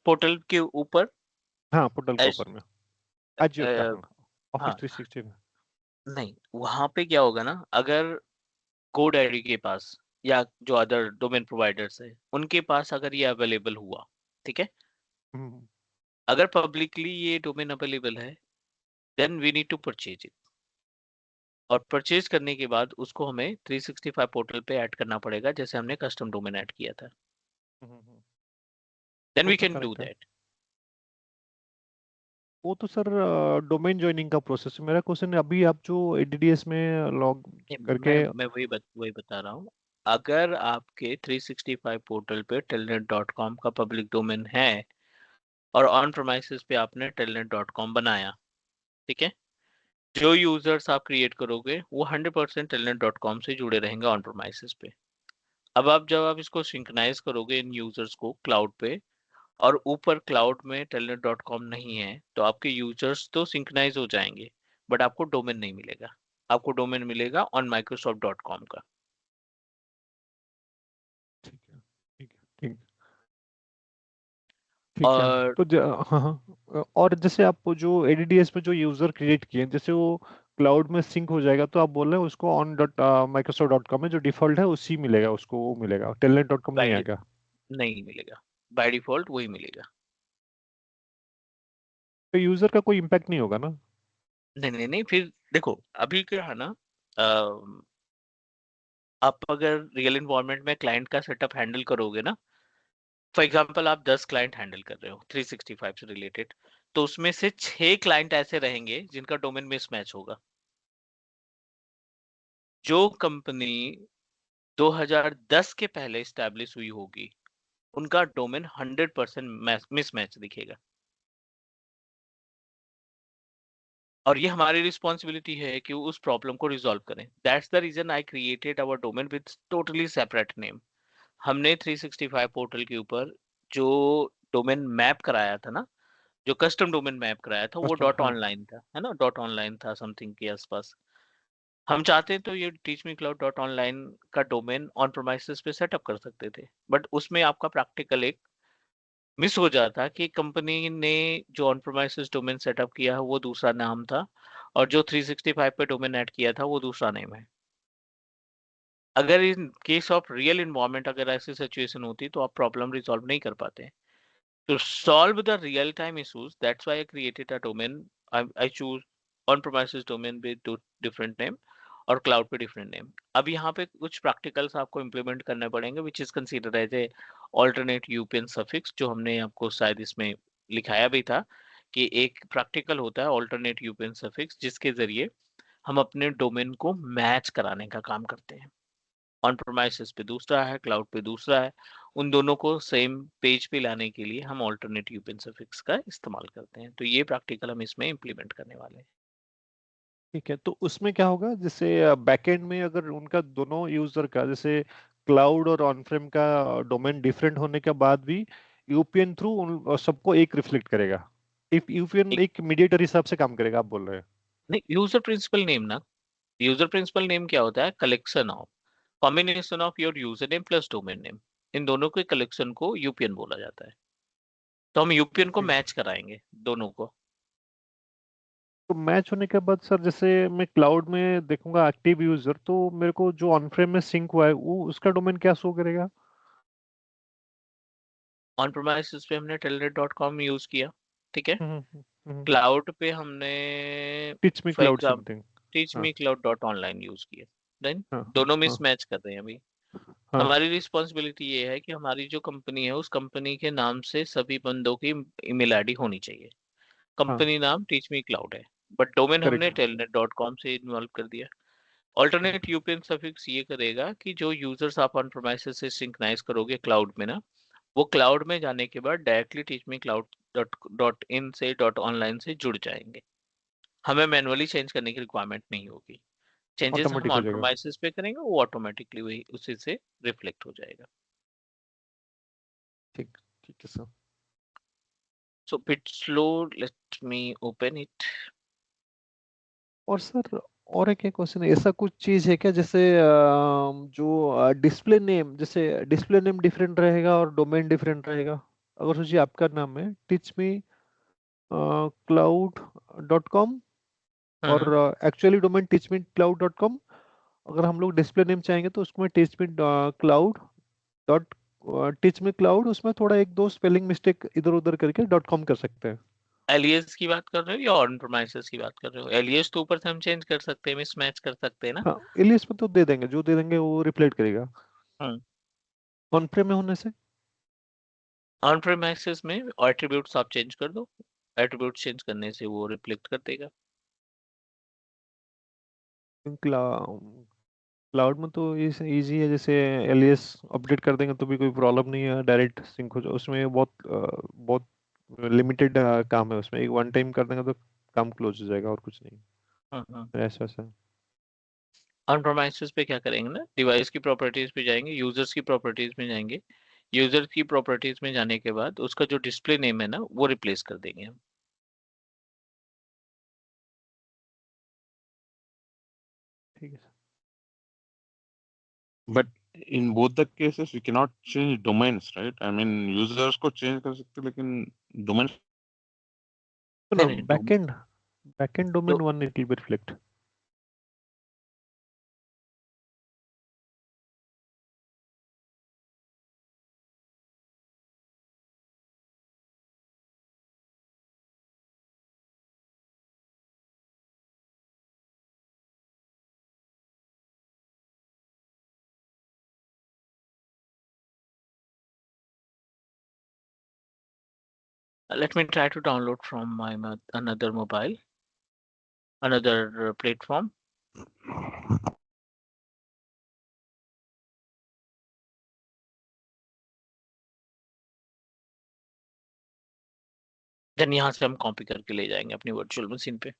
पोर्टल के ऊपर, हाँ, पोर्टल के ऊपर में आज ऑफिस हाँ 360 में. नहीं, वहां पे क्या होगा ना, अगर कोड आईडी के पास या जो अदर डोमेन प्रोवाइडर्स है उनके पास अगर ये अवेलेबल हुआ, ठीक है, हम्म, अगर पब्लिकली ये डोमेन अवेलेबल है, then we need to purchase it. और परचेज करने के बाद उसको हमें 365 पोर्टल पे ऐड करना पड़ेगा, जैसे हमने कस्टम डोमेन ऐड किया था. then वो we तो can do करेक्ट है। that. वो तो सर डोमेन ज्वाइनिंग का प्रोसेस है। मेरा क्वेश्चन है, अभी आप जो एडीडीएस में लॉग नहीं, करके मैं वही बता रहा हूँ। अगर आपके 365 पोर्टल पे telnet.com का पब्लिक डोमेन है और ऑन प्रोमाइसेस पे आपने telnet.com बनाया, ठीक है, जो यूजर्स आप क्रिएट करोगे वो 100% telnet.com से जुड़े रहेंगे ऑन प्रोमाइसेस पे। अब जब आप इसको सिंक्रोनाइज करोगे इन यूजर्स को क्लाउड पे, और ऊपर क्लाउड में telnet.com नहीं है, तो आपके यूजर्स तो सिंक्रोनाइज हो जाएंगे, बट आपको डोमेन नहीं मिलेगा। आपको डोमेन मिलेगा ऑन microsoft.com का। ठीक है, ठीक है, ठीक ठीक है। और तो हाँ हाँ, और जैसे आप वो जो एडीडीएस में जो यूजर क्रिएट किए, जैसे वो क्लाउड में सिंक हो जाएगा, तो आप बोल रहे हैं उसको on dot Microsoft dot com में जो डिफॉल्ट है उसी मिलेगा, उसको वो मिलेगा, टेलनेट डॉट कॉम नहीं बाय आएगा? नहीं मिलेगा, बाय डिफॉल्ट वही मिलेगा। तो यूजर का कोई इम्पैक्ट नहीं होगा ना? नहीं, फिर देखो अभी क्या है ना, आप अगर रियल इन्वायरमेंट में क्लाइंट का सेटअप हैंडल करोगे ना, फॉर एग्जांपल आप 10 क्लाइंट हैंडल कर रहे हो 365 से रिलेटेड, तो उसमें से 6 क्लाइंट ऐसे रहेंगे जिनका डोमेन मिसमैच होगा। जो कंपनी 2010 के पहले स्टैब्लिश हुई होगी, उनका डोमेन 100% मिसमैच दिखेगा। और ये हमारी रिस्पॉन्सिबिलिटी है कि उस प्रॉब्लम को रिजॉल्व करें। That's the reason I created our domain with totally separate name. हमने 365 पोर्टल के ऊपर जो डोमेन मैप कराया था ना, जो कस्टम डोमेन मैप कराया था, वो कस्टम, डॉट हाँ। ऑनलाइन था, है ना, डॉट ऑनलाइन था समथिंग के आसपास। हम चाहते हैं तो ये teach me cloud dot online का डोमेन ऑन प्रोमाइसेस पे सेटअप कर सकते थे, बट उसमें आपका प्रैक्टिकल एक मिस हो जाता कि कंपनी ने जो ऑन प्रोमाइसेस डोमेन सेटअप किया है वो दूसरा नाम था, और जो 365 पे डोमेन ऐड किया था वो दूसरा नेम है। अगर in case of real environment अगर ऐसी सिचुएशन होती तो आप प्रॉब्लम रिजॉल्व नहीं कर पाते। To solve the real-time issues, that's why I created a domain. I choose on-premises domain with two different name और cloud पे different name. अब यहाँ पे कुछ practicals आपको implement करने पड़ेंगे, which is considered as a alternate UPN suffix, जो हमने आपको शायद इसमें लिखाया भी था कि एक practical होता है alternate UPN suffix, जिसके जरिए हम अपने डोमेन को मैच कराने का काम करते हैं। ऑन प्रोमाइसेस पे दूसरा है, क्लाउड पे दूसरा है, उन दोनों को सेम पेज पे लाने के लिए हम ऑल्टरनेट यूपिन सफिक्स का इस्तेमाल करते हैं। तो ये प्रैक्टिकल हम इसमें इम्प्लीमेंट करने वाले हैं। ठीक है, तो उसमें क्या होगा, जैसे बैकएंड में अगर उनका दोनों यूजर का, जैसे क्लाउड और ऑन प्रेम का डोमेन डिफरेंट होने के बाद भी यूपीएन थ्रू उन सबको एक रिफ्लेक्ट करेगा? इफ यूपीएन एक एक मीडिएटर हिसाब से काम करेगा, आप बोल रहे हैं? नहीं, यूजर प्रिंसिपल नेम ना, यूजर प्रिंसिपल नेम क्या होता है? Collection of, combination of your user name plus domain name, इन दोनों के कलेक्शन को यूपीएन बोला जाता है। तो हम यूपीएन को ठीक। मैच कराएंगे दोनों को। तो मैच होने के बाद सर, जैसे मैं क्लाउड में देखूंगा एक्टिव यूजर, तो मेरे को जो ऑन प्रेम में सिंक हुआ है वो उसका डोमेन क्या शो करेगा? ऑन प्रोमाइसेस पे हमने telnet.com यूज किया, ठीक है। हम्म। क्लाउड पे हमने teach me for cloud example something. Teach हाँ मी क्लाउड डॉट ऑनलाइन यूज किया, देन हाँ हाँ दोनों हाँ मिसमैच कर रहे हैं अभी। हाँ। हमारी रिस्पॉन्सिबिलिटी ये है कि हमारी जो कंपनी है उस कंपनी के नाम से सभी बंदों की ईमेल आईडी होनी चाहिए। हाँ, कंपनी नाम टीच मी क्लाउड है, बट डोमेन हमने करेक्ट। telnet.com से इन्वॉल्व कर दिया। ऑल्टरनेट यूपीएन सफिक्स ये करेगा कि जो यूजर्स आप ऑन प्रोमाइसेस से सिंक्राइज करोगे क्लाउड में ना, वो क्लाउड में जाने के बाद directly teach me cloud dot dot in से डॉट ऑनलाइन से जुड़ जाएंगे। हमें मैनुअली चेंज करने की रिक्वायरमेंट नहीं होगी। चेंजेस हम ऑटोमेटिक हो ऑन जाएगा। प्रोमाइसेस पे करेंगे, वो ऑटोमेटिकली वही उसी से रिफ्लेक्ट हो जाएगा। ठीक, ठीक है sir. So bit slow, let me open it. और सर, और एक क्वेश्चन है, ऐसा कुछ चीज है क्या, जैसे जो डिस्प्ले नेम, जैसे डिस्प्ले नेम डिफरेंट रहेगा और डोमेन डिफरेंट रहेगा? अगर सोचिए आपका नाम है teach me cloud dot com, और hmm actually domain teach me cloud dot com, अगर हम लोग डिस्प्ले नेम चाहेंगे तो उसमें teach me cloud dot teach me cloud, उसमें थोड़ा एक दो स्पेलिंग मिस्टेक इधर उधर करके डॉट कॉम कर सकते हैं। एलियस की बात कर रहे हो या ऑन प्रोमाइसेस की बात कर रहे हो? एलियस तो ऊपर से हम चेंज कर सकते हैं, मिसमैच कर सकते हैं ना। हाँ, इलियस में तो दे देंगे, जो दे देंगे वो रिफ्लेक्ट करेगा। हम्म ऑन प्रेम में होने से ऑन प्रेमाइसेस में एट्रीब्यूट्स आप चेंज कर दो, एट्रीब्यूट चेंज करने से वो रिफ्लेक्ट कर देगा। क्लाउड में तो इजी है, जैसे एलियास अपडेट कर देंगे तो भी कोई प्रॉब्लम नहीं है, डायरेक्ट सिंक हो जाए। उसमें बहुत लिमिटेड काम है उसमें, एक वन टाइम कर देंगे तो काम क्लोज हो जाएगा और कुछ नहीं। ऐसा ऐसा ऑन प्रेमाइसेस पे क्या करेंगे ना, डिवाइस की प्रॉपर्टीज पे जाएंगे, यूजर्स की प्रॉपर्टीज में जाएंगे। यूजर की प्रॉपर्टीज में जाने के बाद उसका जो डिस्प्ले नेम है ना वो रिप्लेस कर देंगे हम। ठीक है। But in both the cases, we cannot change domains, right? I mean, users को change कर सकते हैं, लेकिन domains तो ना नहीं नहीं, बैकएंड तो domain one it will be reflect. let me try to download from my another mobile, another platform. Then यहाँ से हम कॉपी करके ले जाएंगे अपनी वर्चुअल मशीन पे।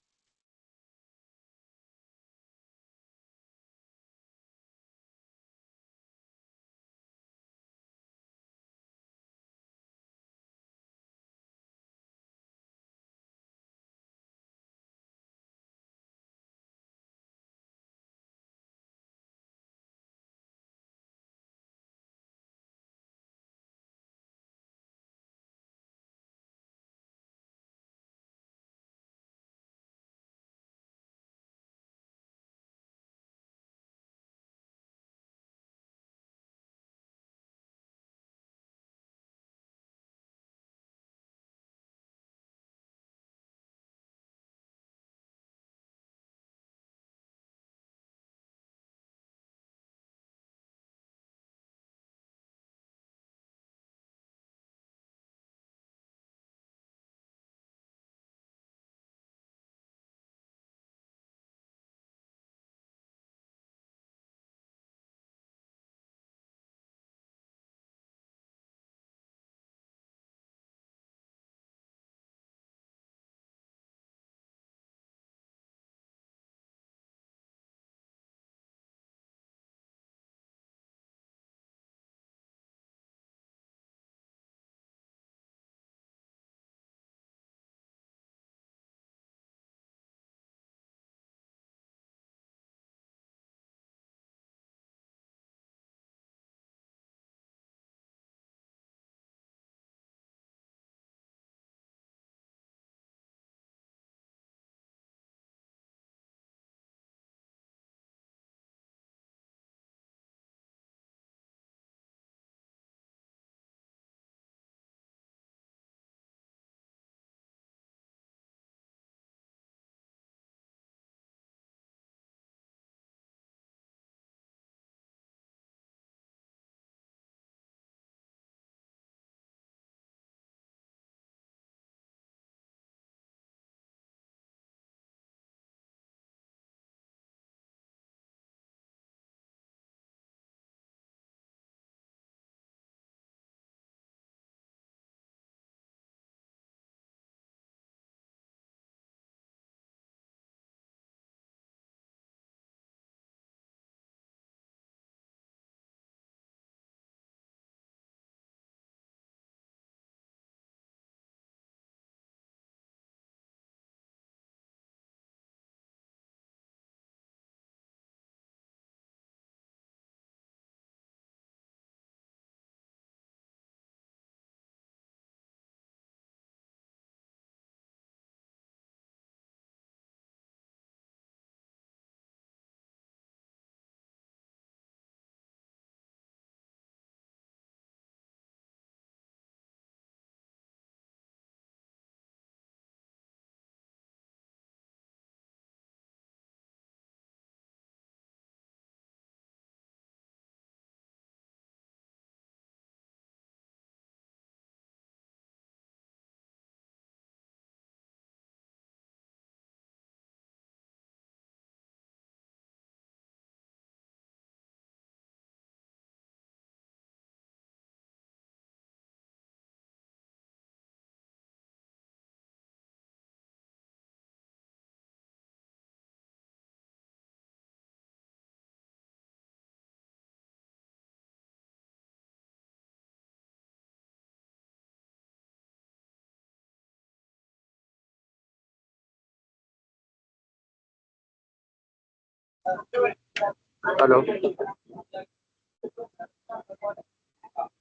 Hello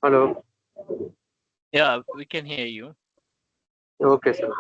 hello Yeah, we can hear you. Okay sir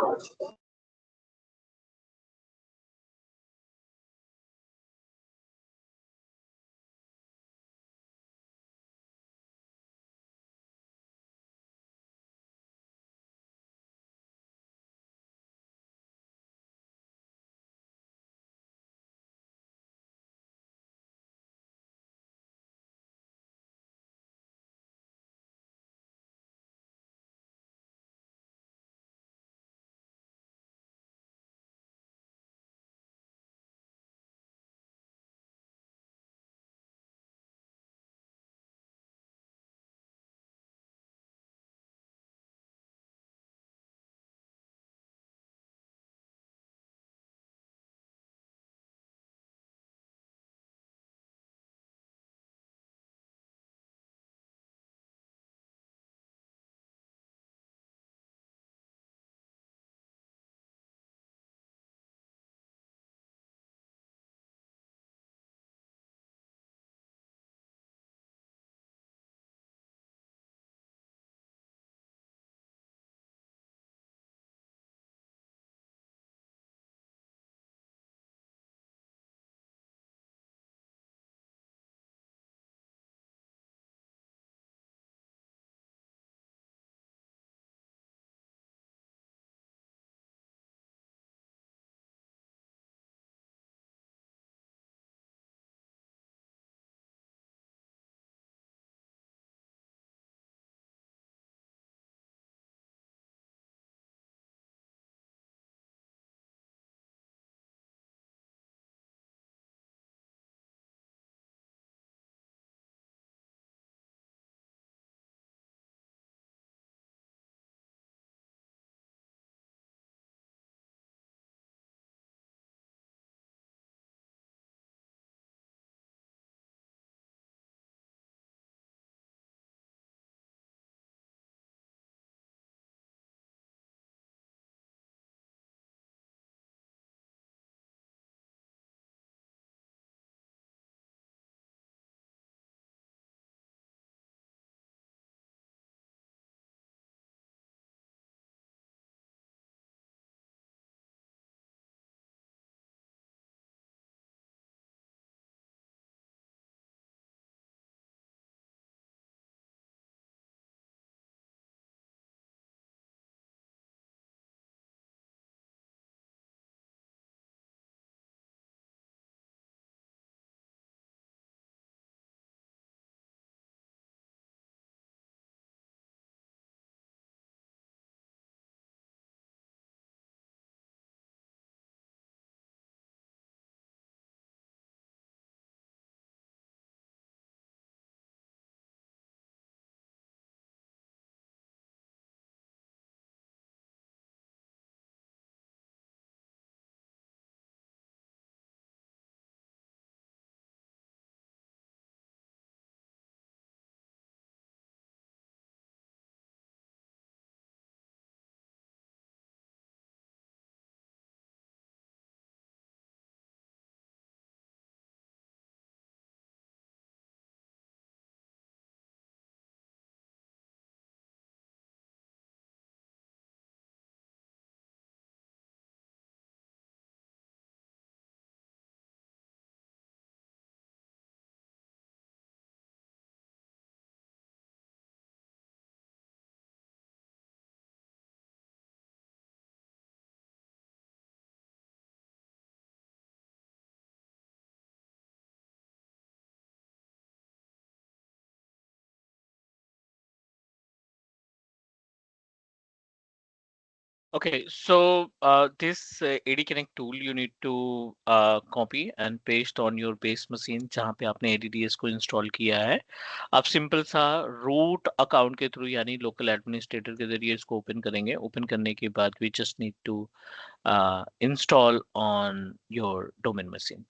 Okay, so this AD Connect tool you need to copy and paste on your base machine जहाँ पे आपने ADDS को इंस्टॉल किया है. आप सिंपल सा रूट अकाउंट के थ्रू यानी लोकल एडमिनिस्ट्रेटर के जरिए इसको ओपन करेंगे. ओपन करने के बाद we just need to install on your domain machine.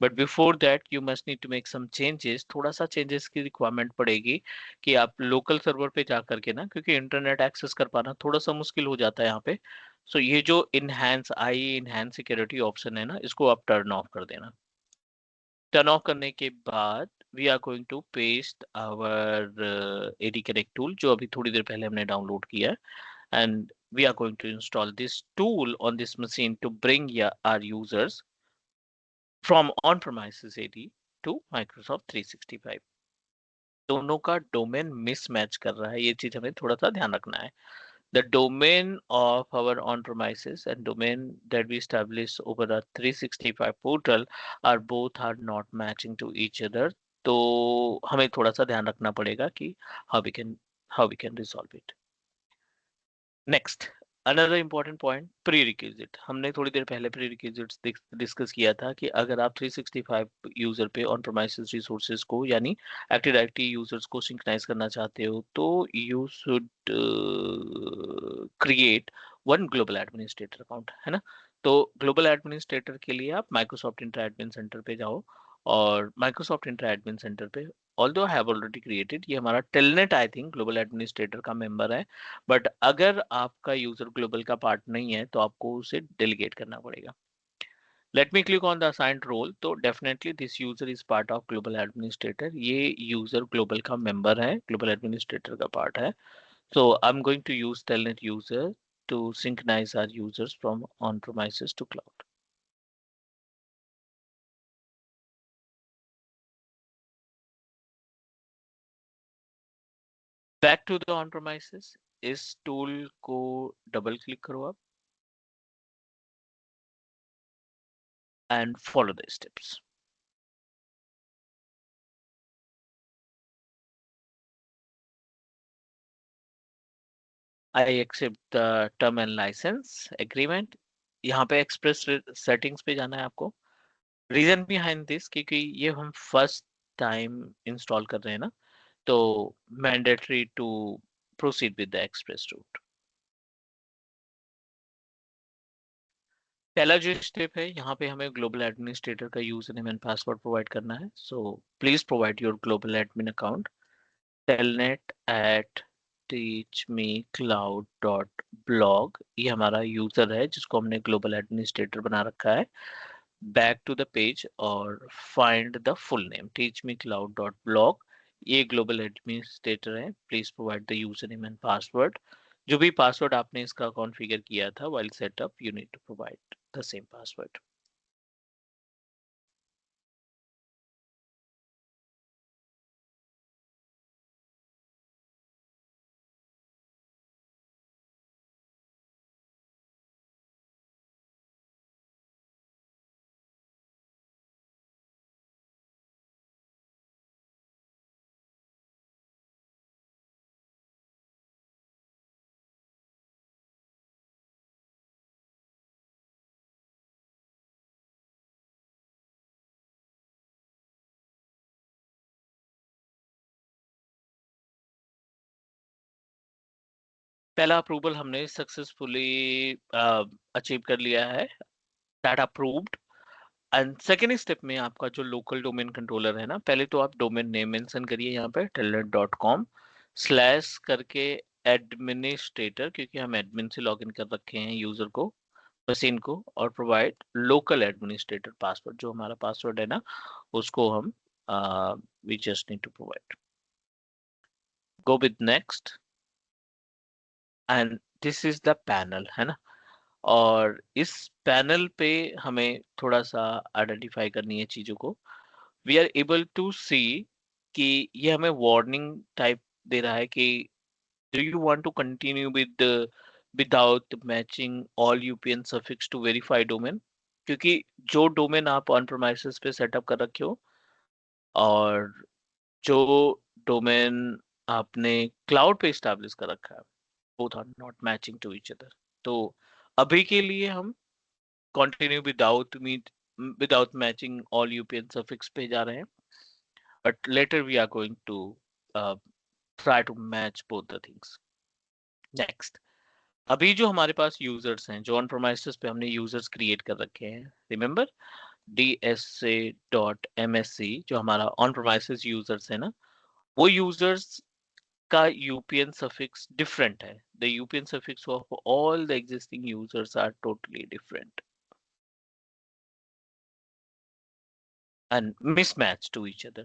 But before that you must need to make some changes. थोड़ा सा changes की रिक्वायरमेंट पड़ेगी कि आप लोकल सर्वर पे जा करके ना, क्योंकि इंटरनेट एक्सेस कर पाना थोड़ा सा मुश्किल हो जाता है यहाँ पे. सो ये जो इनहैंस सिक्योरिटी ऑप्शन है ना, इसको आप टर्न ऑफ कर देना. टर्न ऑफ करने के बाद we are going to paste our AD connect tool जो अभी थोड़ी देर पहले हमने डाउनलोड किया है, and we are going to install this tool on this machine to bring our users from on-premises AD to Microsoft 365. दोनों का डोमेन मिसमैच कर रहा है, ये चीज हमें थोड़ा सा ध्यान रखना है. The domain of our on-premises and domain that we establish over a 365 portal are not matching to each other. तो हमें थोड़ा सा ध्यान रखना पड़ेगा कि how we can resolve it. Next, another important point, pre requisite. हमने थोड़ी देर पहले प्री रिक्विजिट्स डिस्कस किया था कि अगर आप 365 यूजर पे ऑन प्रोमाइसेस रिसोर्सेज को यानी एक्टिव डायरेक्टरी यूजर्स को सिंक्रोनाइज करना चाहते हो तो you should create one global administrator account, है ना. तो ग्लोबल एडमिनिस्ट्रेटर के लिए आप माइक्रोसॉफ्ट इंट्रा एडमिन सेंटर पे जाओ और माइक्रोसॉफ्ट इंट्रा एडमिन सेंटर पे, although I have already created, ये हमारा telnet I think global administrator का मेंबर है, बट अगर आपका यूजर ग्लोबल का पार्ट नहीं है तो आपको उसे डेलीगेट करना पड़ेगा. Let me click on the assigned role. तो definitely this user is part of global administrator. ये यूजर ग्लोबल का मेंबर है, ग्लोबल एडमिनिस्ट्रेटर का पार्ट है. So I am going to use telnet user to synchronize our users from on-premises to cloud. Back to the on-premises. इस tool को double click करो आप and follow the steps. I accept the term and license agreement. यहाँ पे express settings पे जाना है आपको. रीजन बिहाइंड दिस क्योंकि ये हम फर्स्ट टाइम इंस्टॉल कर रहे हैं ना, तो mandatory to proceed with the express route. पहला जो स्टेप है यहाँ पे हमें ग्लोबल एडमिनिस्ट्रेटर का user name and password provide करना है. So please provide your global admin account. telnet at teachmecloud.blog ये हमारा यूजर है जिसको हमने ग्लोबल एडमिनिस्ट्रेटर बना रखा है. बैक टू द पेज और find the full name teachmecloud.blog. ये ग्लोबल एडमिनिस्ट्रेटर है. Please provide the user name and password. जो भी पासवर्ड आपने इसका कॉन्फ़िगर किया था while setup, you need to provide the same password. पहला अप्रूवल हमने सक्सेसफुली अचीव कर लिया है, that approved. And second step में आपका जो लोकल डोमेन कंट्रोलर है ना, पहले तो आप डोमेन नेम मेंशन करिए यहाँ पे telnet.com स्लैश करके एडमिनिस्ट्रेटर, क्योंकि हम एडमिन से लॉगिन कर रखे हैं यूजर को, मशीन को, और प्रोवाइड लोकल एडमिनिस्ट्रेटर पासवर्ड. जो हमारा पासवर्ड है ना उसको हम we just need to provide. Go with next and this is the panel, है ना. और इस पैनल पे हमें थोड़ा सा आइडेंटिफाई करनी है चीजों को. We are able to see कि ये हमें वार्निंग टाइप दे रहा है कि do you want to continue with without matching all UPN suffix to verify domain. क्योंकि जो डोमेन आप ऑन प्रोमाइसेस पे सेटअप कर रखे हो और जो डोमेन आपने क्लाउड पे स्टैब्लिश कर रखा है, both are not matching to each other. तो अभी के लिए हम continue without matching all UPN suffix पे जा रहे हैं, but later we are going to uh, try to match both the things. Next, अभी जो हमारे पास users हैं, जो on premises पे हमने users create कर रखे हैं, remember dsa.msc जो हमारा on premises users है ना, वो users का UPN suffix different है. The UPN suffix of all the existing users are totally different. and mismatch to each other.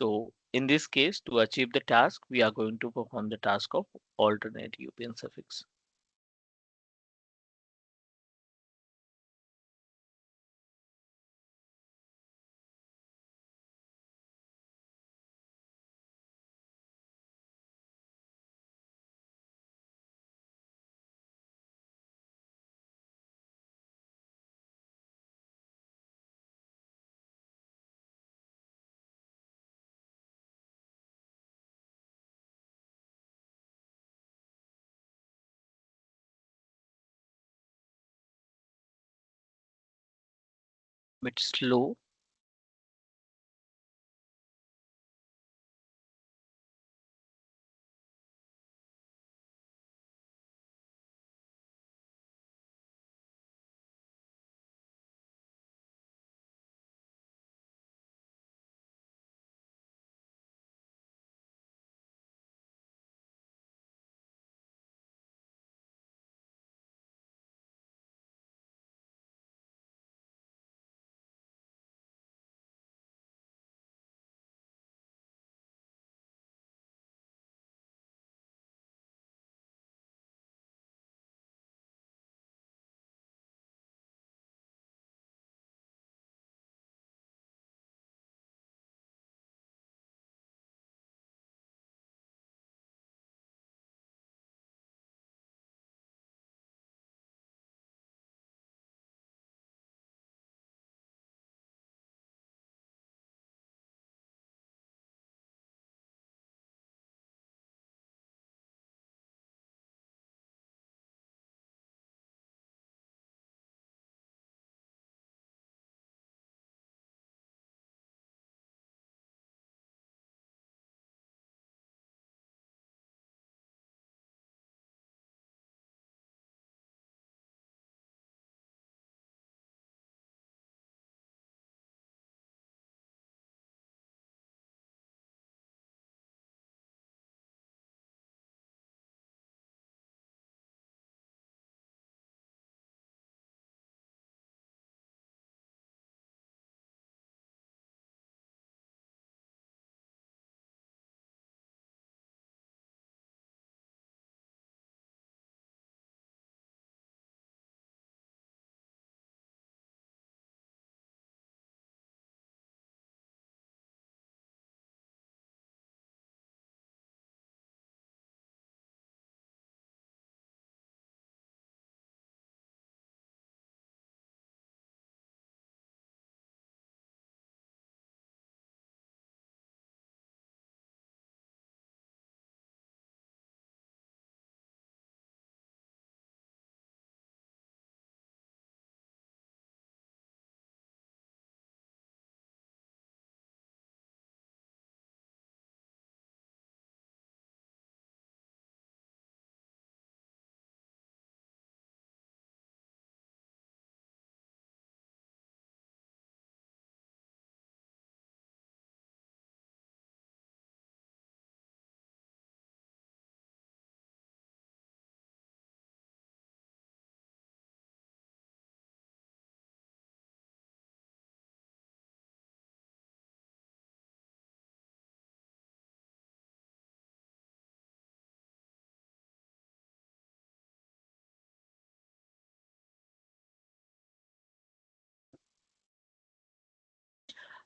So in this case, to achieve the task, we are going to perform the task of alternate UPN suffix. Bit slow.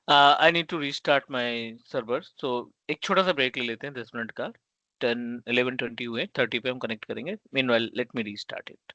I need to restart my server. So एक छोटा सा break ले लेते हैं 10 minute का. 10 11:20 हुए 30 पे हम कनेक्ट करेंगे. Meanwhile, let me restart it.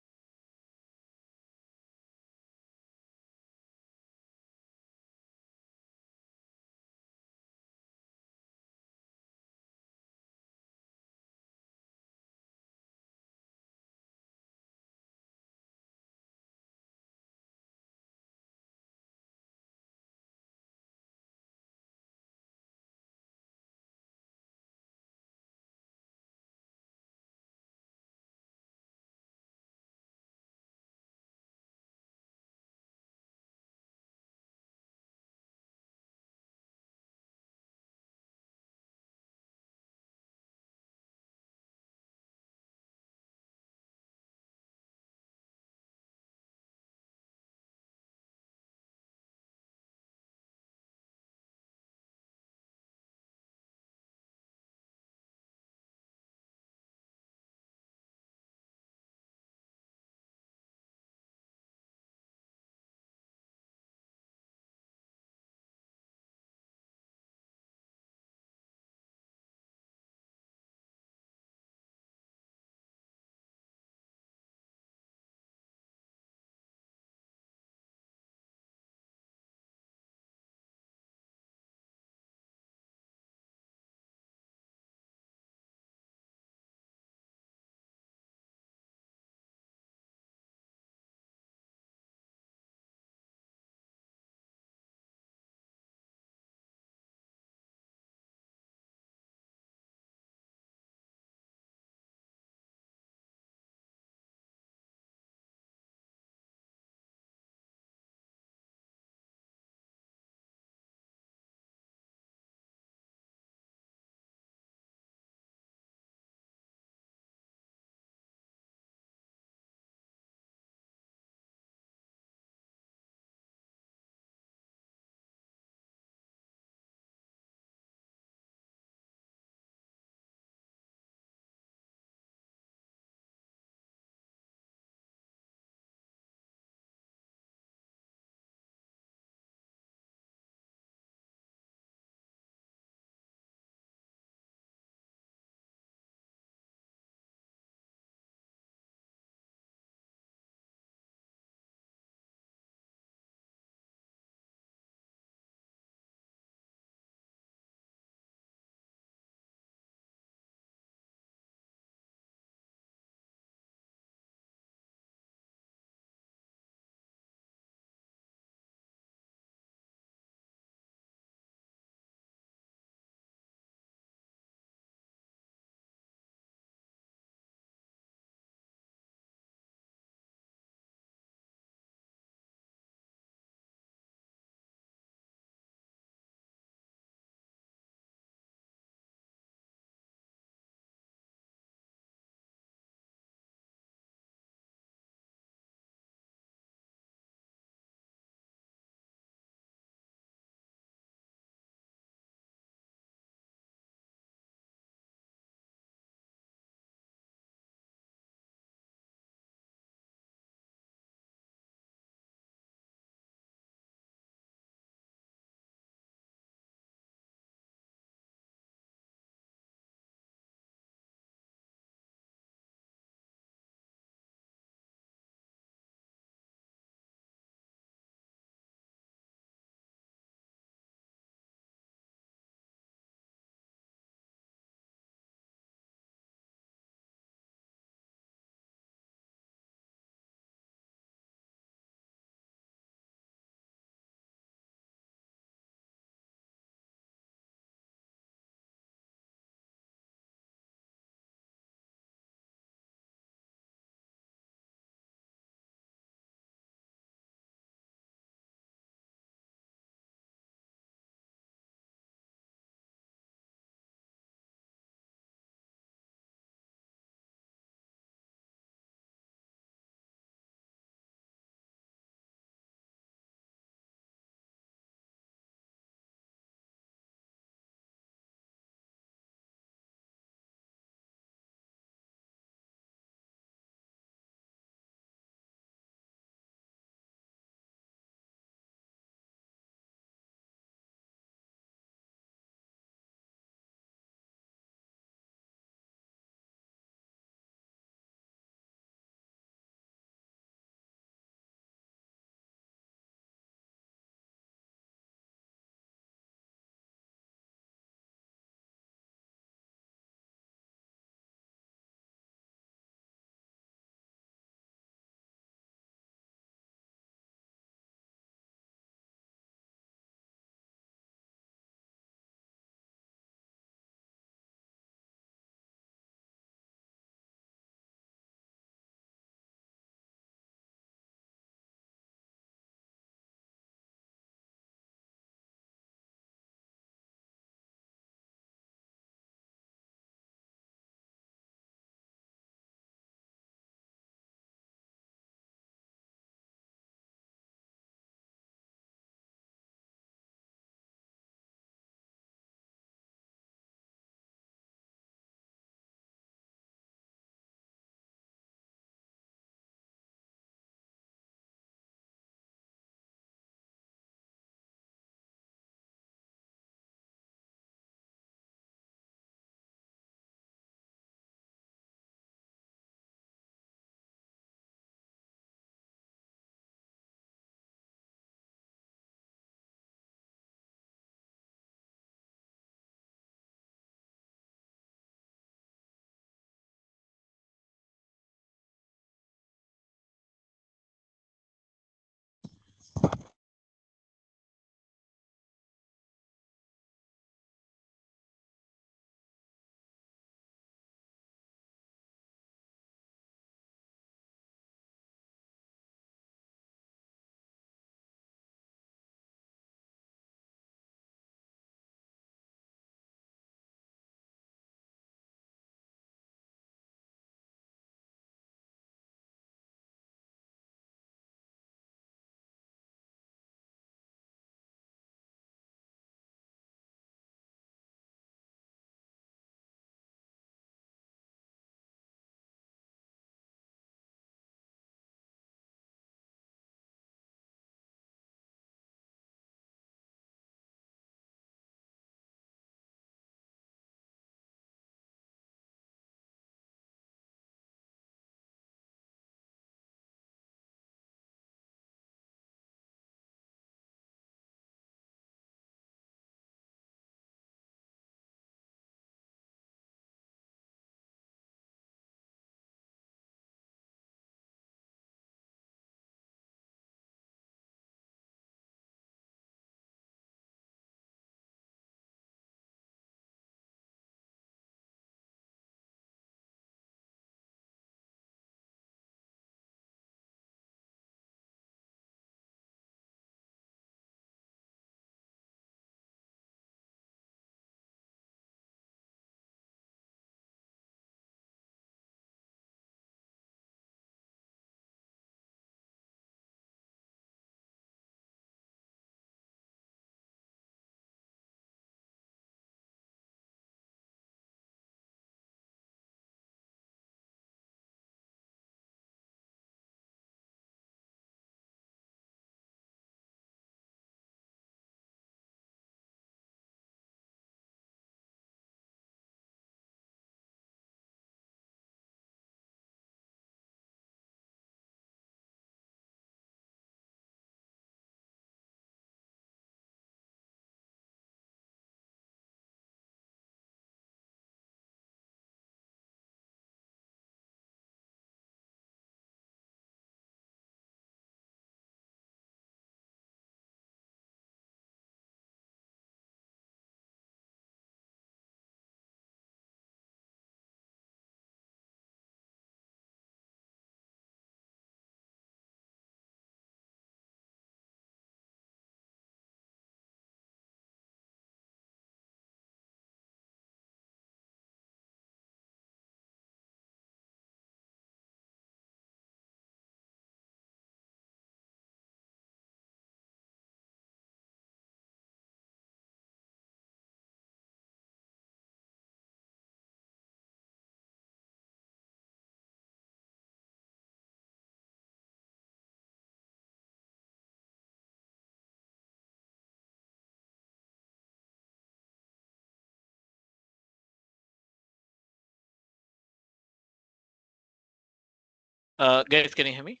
Guys, can you hear me?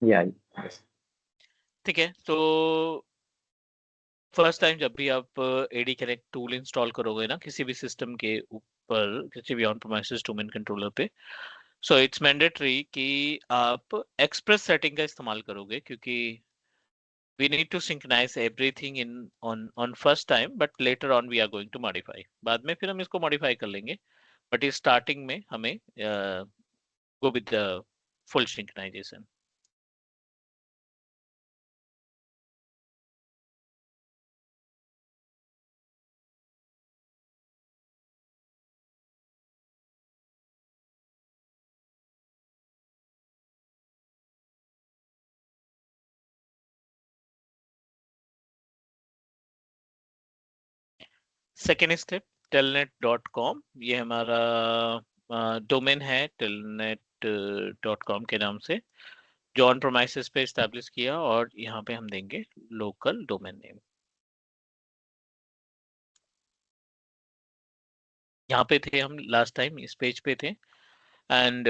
Yeah. Yes. ठीक है, तो फर्स्ट टाइम जब भी आप एडी कनेक्ट टूल इंस्टॉल करोगे ना किसी भी सिस्टम के ऊपर, किसी भी ऑन प्रीमाइसेस डोमेन कंट्रोलर पे, सो इट्स मैंडेटरी कि आप एक्सप्रेस सेटिंग का इस्तेमाल करोगे, क्योंकि we need to synchronize everything in on first time, but later on we are going to modify. बाद में फिर हम इसको modify कर लेंगे, but इस starting में हमें go with the full synchronization. Second step telnet.com, ये हमारा डोमेन है telnet.com के नाम से, जो ऑन प्रोमाइसेस पे एस्टैब्लिश किया, और यहाँ पे हम देंगे लोकल डोमेन नेम। यहाँ पे थे हम लास्ट टाइम, इस पेज पे थे, and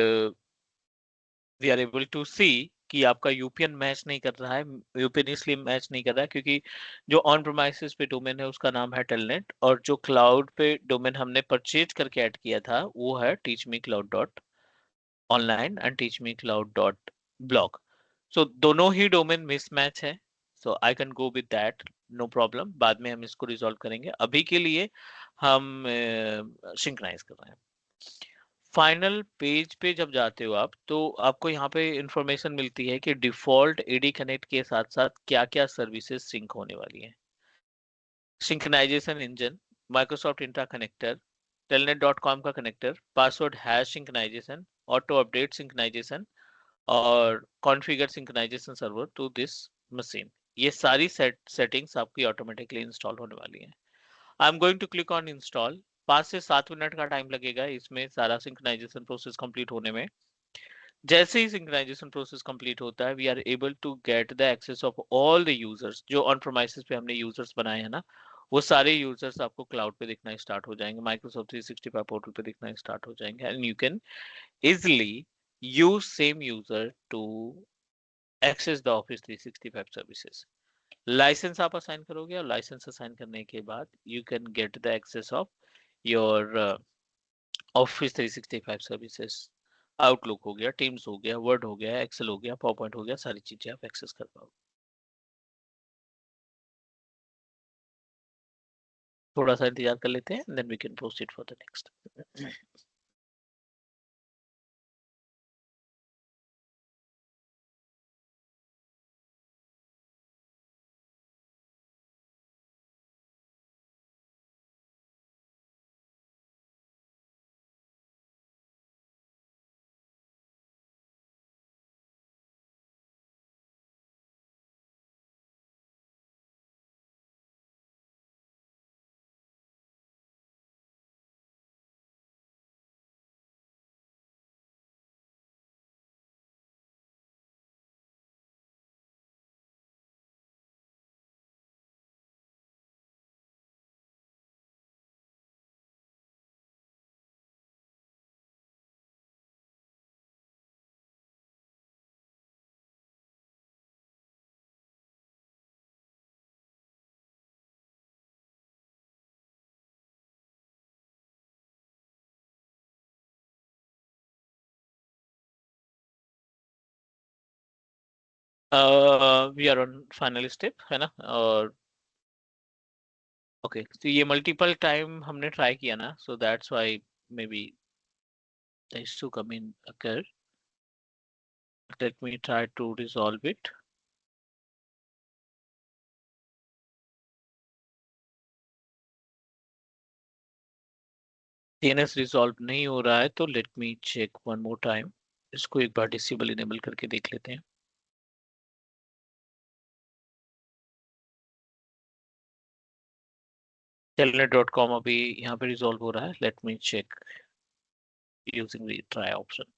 we are able to see कि आपका यूपीएन मैच नहीं कर रहा है। यूपीएन इसलिए मैच नहीं कर रहा है क्योंकि जो ऑन प्रोमाइसेस पे डोमेन है उसका नाम है टेलनेट, और जो क्लाउड पे डोमेन हमने परचेज करके ऐड किया था वो है टीचमीक्लाउड.online एंड टीचमीक्लाउड.in। ब्लॉक। सो दोनों ही डोमेन मिसमैच है, so I can go with that, no problem. बाद में हम इसको रिजॉल्व करेंगे, अभी के लिए हम सिंक्राइज कर रहे हैं। फाइनल पेज पे जब जाते हो आप, तो आपको यहाँ पे इंफॉर्मेशन मिलती है कि डिफॉल्ट एडी कनेक्ट के साथ साथ क्या क्या सर्विसेज सिंक होने वाली है। Synchronization engine, Microsoft Entra connector, telnet com का connector, password hash synchronization, auto update synchronization और configure synchronization server to this machine. ये सारी सेटिंग्स आपकी ऑटोमेटिकली इंस्टॉल होने वाली हैं। I am going to click on install. 5 से 7 मिनट का टाइम लगेगा इसमें सारा सिंक्रोनाइजेशन प्रोसेस कंप्लीट होने में। जैसे ही सिंक्रोनाइजेशन प्रोसेस कंप्लीट होता है, we are able to get the access of all the users. जो ऑन प्रोमाइसेस पे हमने यूजर्स बनाए हैं ना, वो सारे यूजर्स आपको क्लाउड पे दिखना स्टार्ट हो जाएंगे, माइक्रोसॉफ्ट 365 पोर्टल पे दिखना स्टार्ट हो जाएंगे, and you can easily use same user to access the office 365 services. Licence आप असाइन करोगे, और लाइसेंस असाइन करने के बाद you can get the access of your office 365 services. Outlook हो गया, टीम्स हो गया, वर्ड हो गया, एक्सेल हो गया, पावरपॉइंट हो गया, सारी चीजें आप एक्सेस कर पाओगे। थोड़ा सा इंतजार कर लेते हैं, then we can proceed for the next. We are on final step, है ना? और ओके, तो ये मल्टीपल टाइम हमने ट्राई किया ना, so that's why may be the issue come in occur. Let me try to resolve it. DNS resolve नहीं हो रहा है, तो let me check one more time. इसको एक बार डिसेबल इनेबल करके देख लेते हैं। telnet.com अभी यहाँ पे रिजॉल्व हो रहा है, let me check using the try option.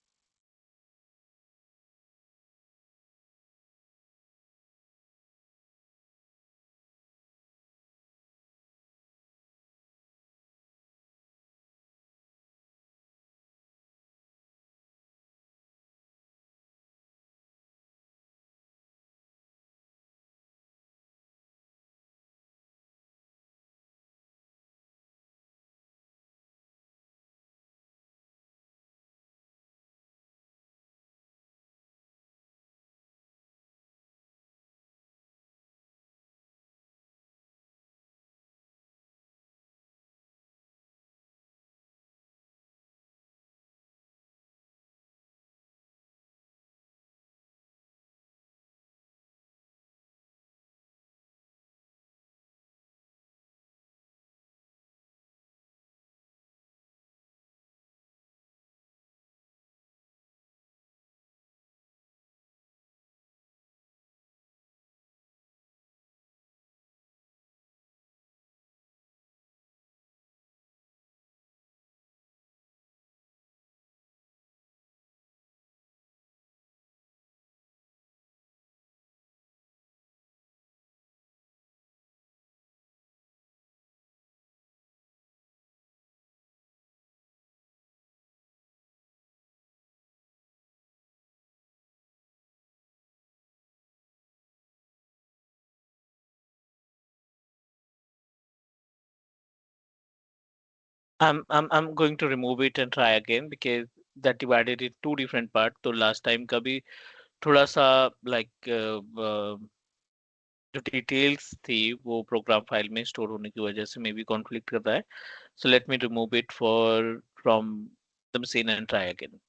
I'm going to remove it and try again because that divided in two different parts. तो last time का भी थोड़ा सा लाइक जो डिटेल्स थी वो प्रोग्राम फाइल में स्टोर होने की वजह से मे बी कॉन्फ्लिक्ट कर रहा है. So let me remove it from the machine and try again.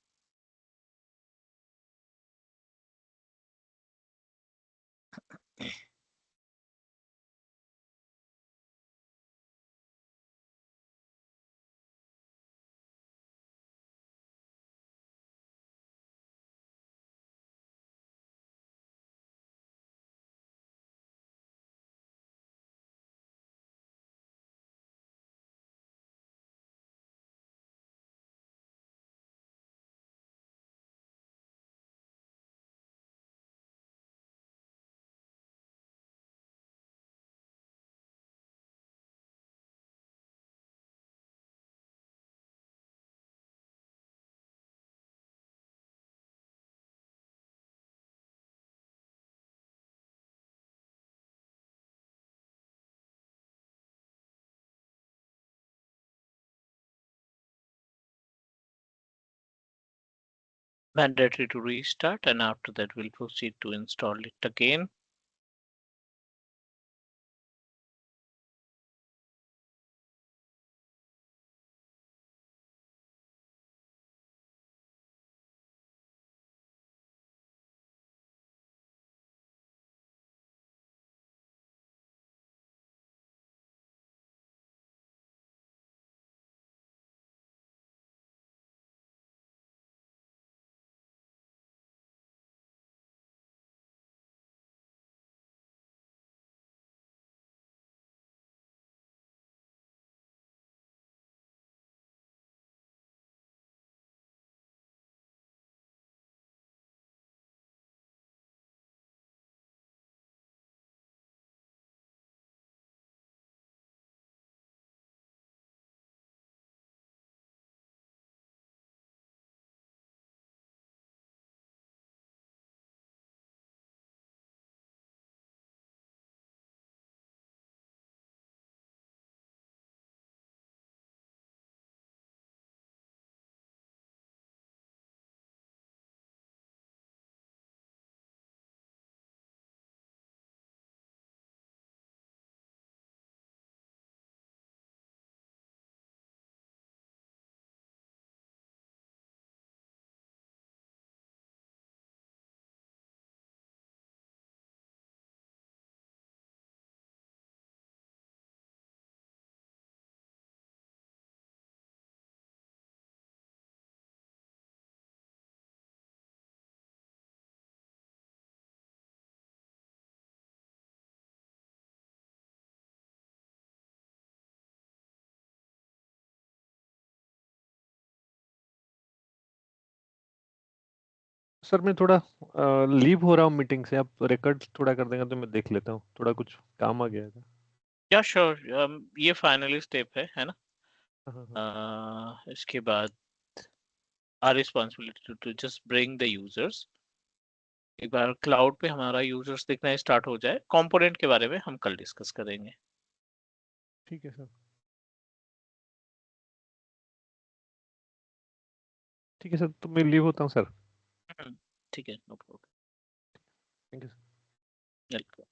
Mandatory to restart, and after that we'll proceed to install it again. Sir मैं थोड़ा लीव हो रहा हूँ मीटिंग से, आप रिकॉर्ड थोड़ा कर देंगे तो मैं देख लेता हूँ, थोड़ा कुछ काम आ गया था. Yeah, sure. ये फाइनली स्टेप है ना? हाँ हाँ. इसके बाद our responsibility to just bring the users. एक बार क्लाउड पे हमारा यूजर्स दिखना स्टार्ट हो जाए, कंपोनेंट के बारे में हम कल डिस्कस करेंगे. ठीक है सर. ठीक है सर, तो मैं लीव होता हूँ सर. ठीक है, no problem. Thank you sir. Welcome.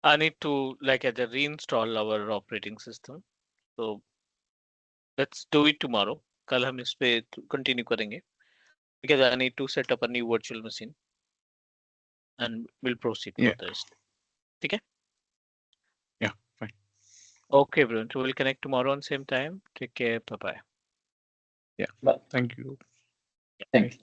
I need to like either reinstall our operating system. So let's do it tomorrow. कल हम इस पे continue करेंगे because I need to set up a new virtual machine and we'll proceed Yeah. for this. Okay? Yeah, fine. Okay, everyone. So we'll connect tomorrow on same time. Take care. Bye bye. Yeah. Bye. Thank you. Thank you.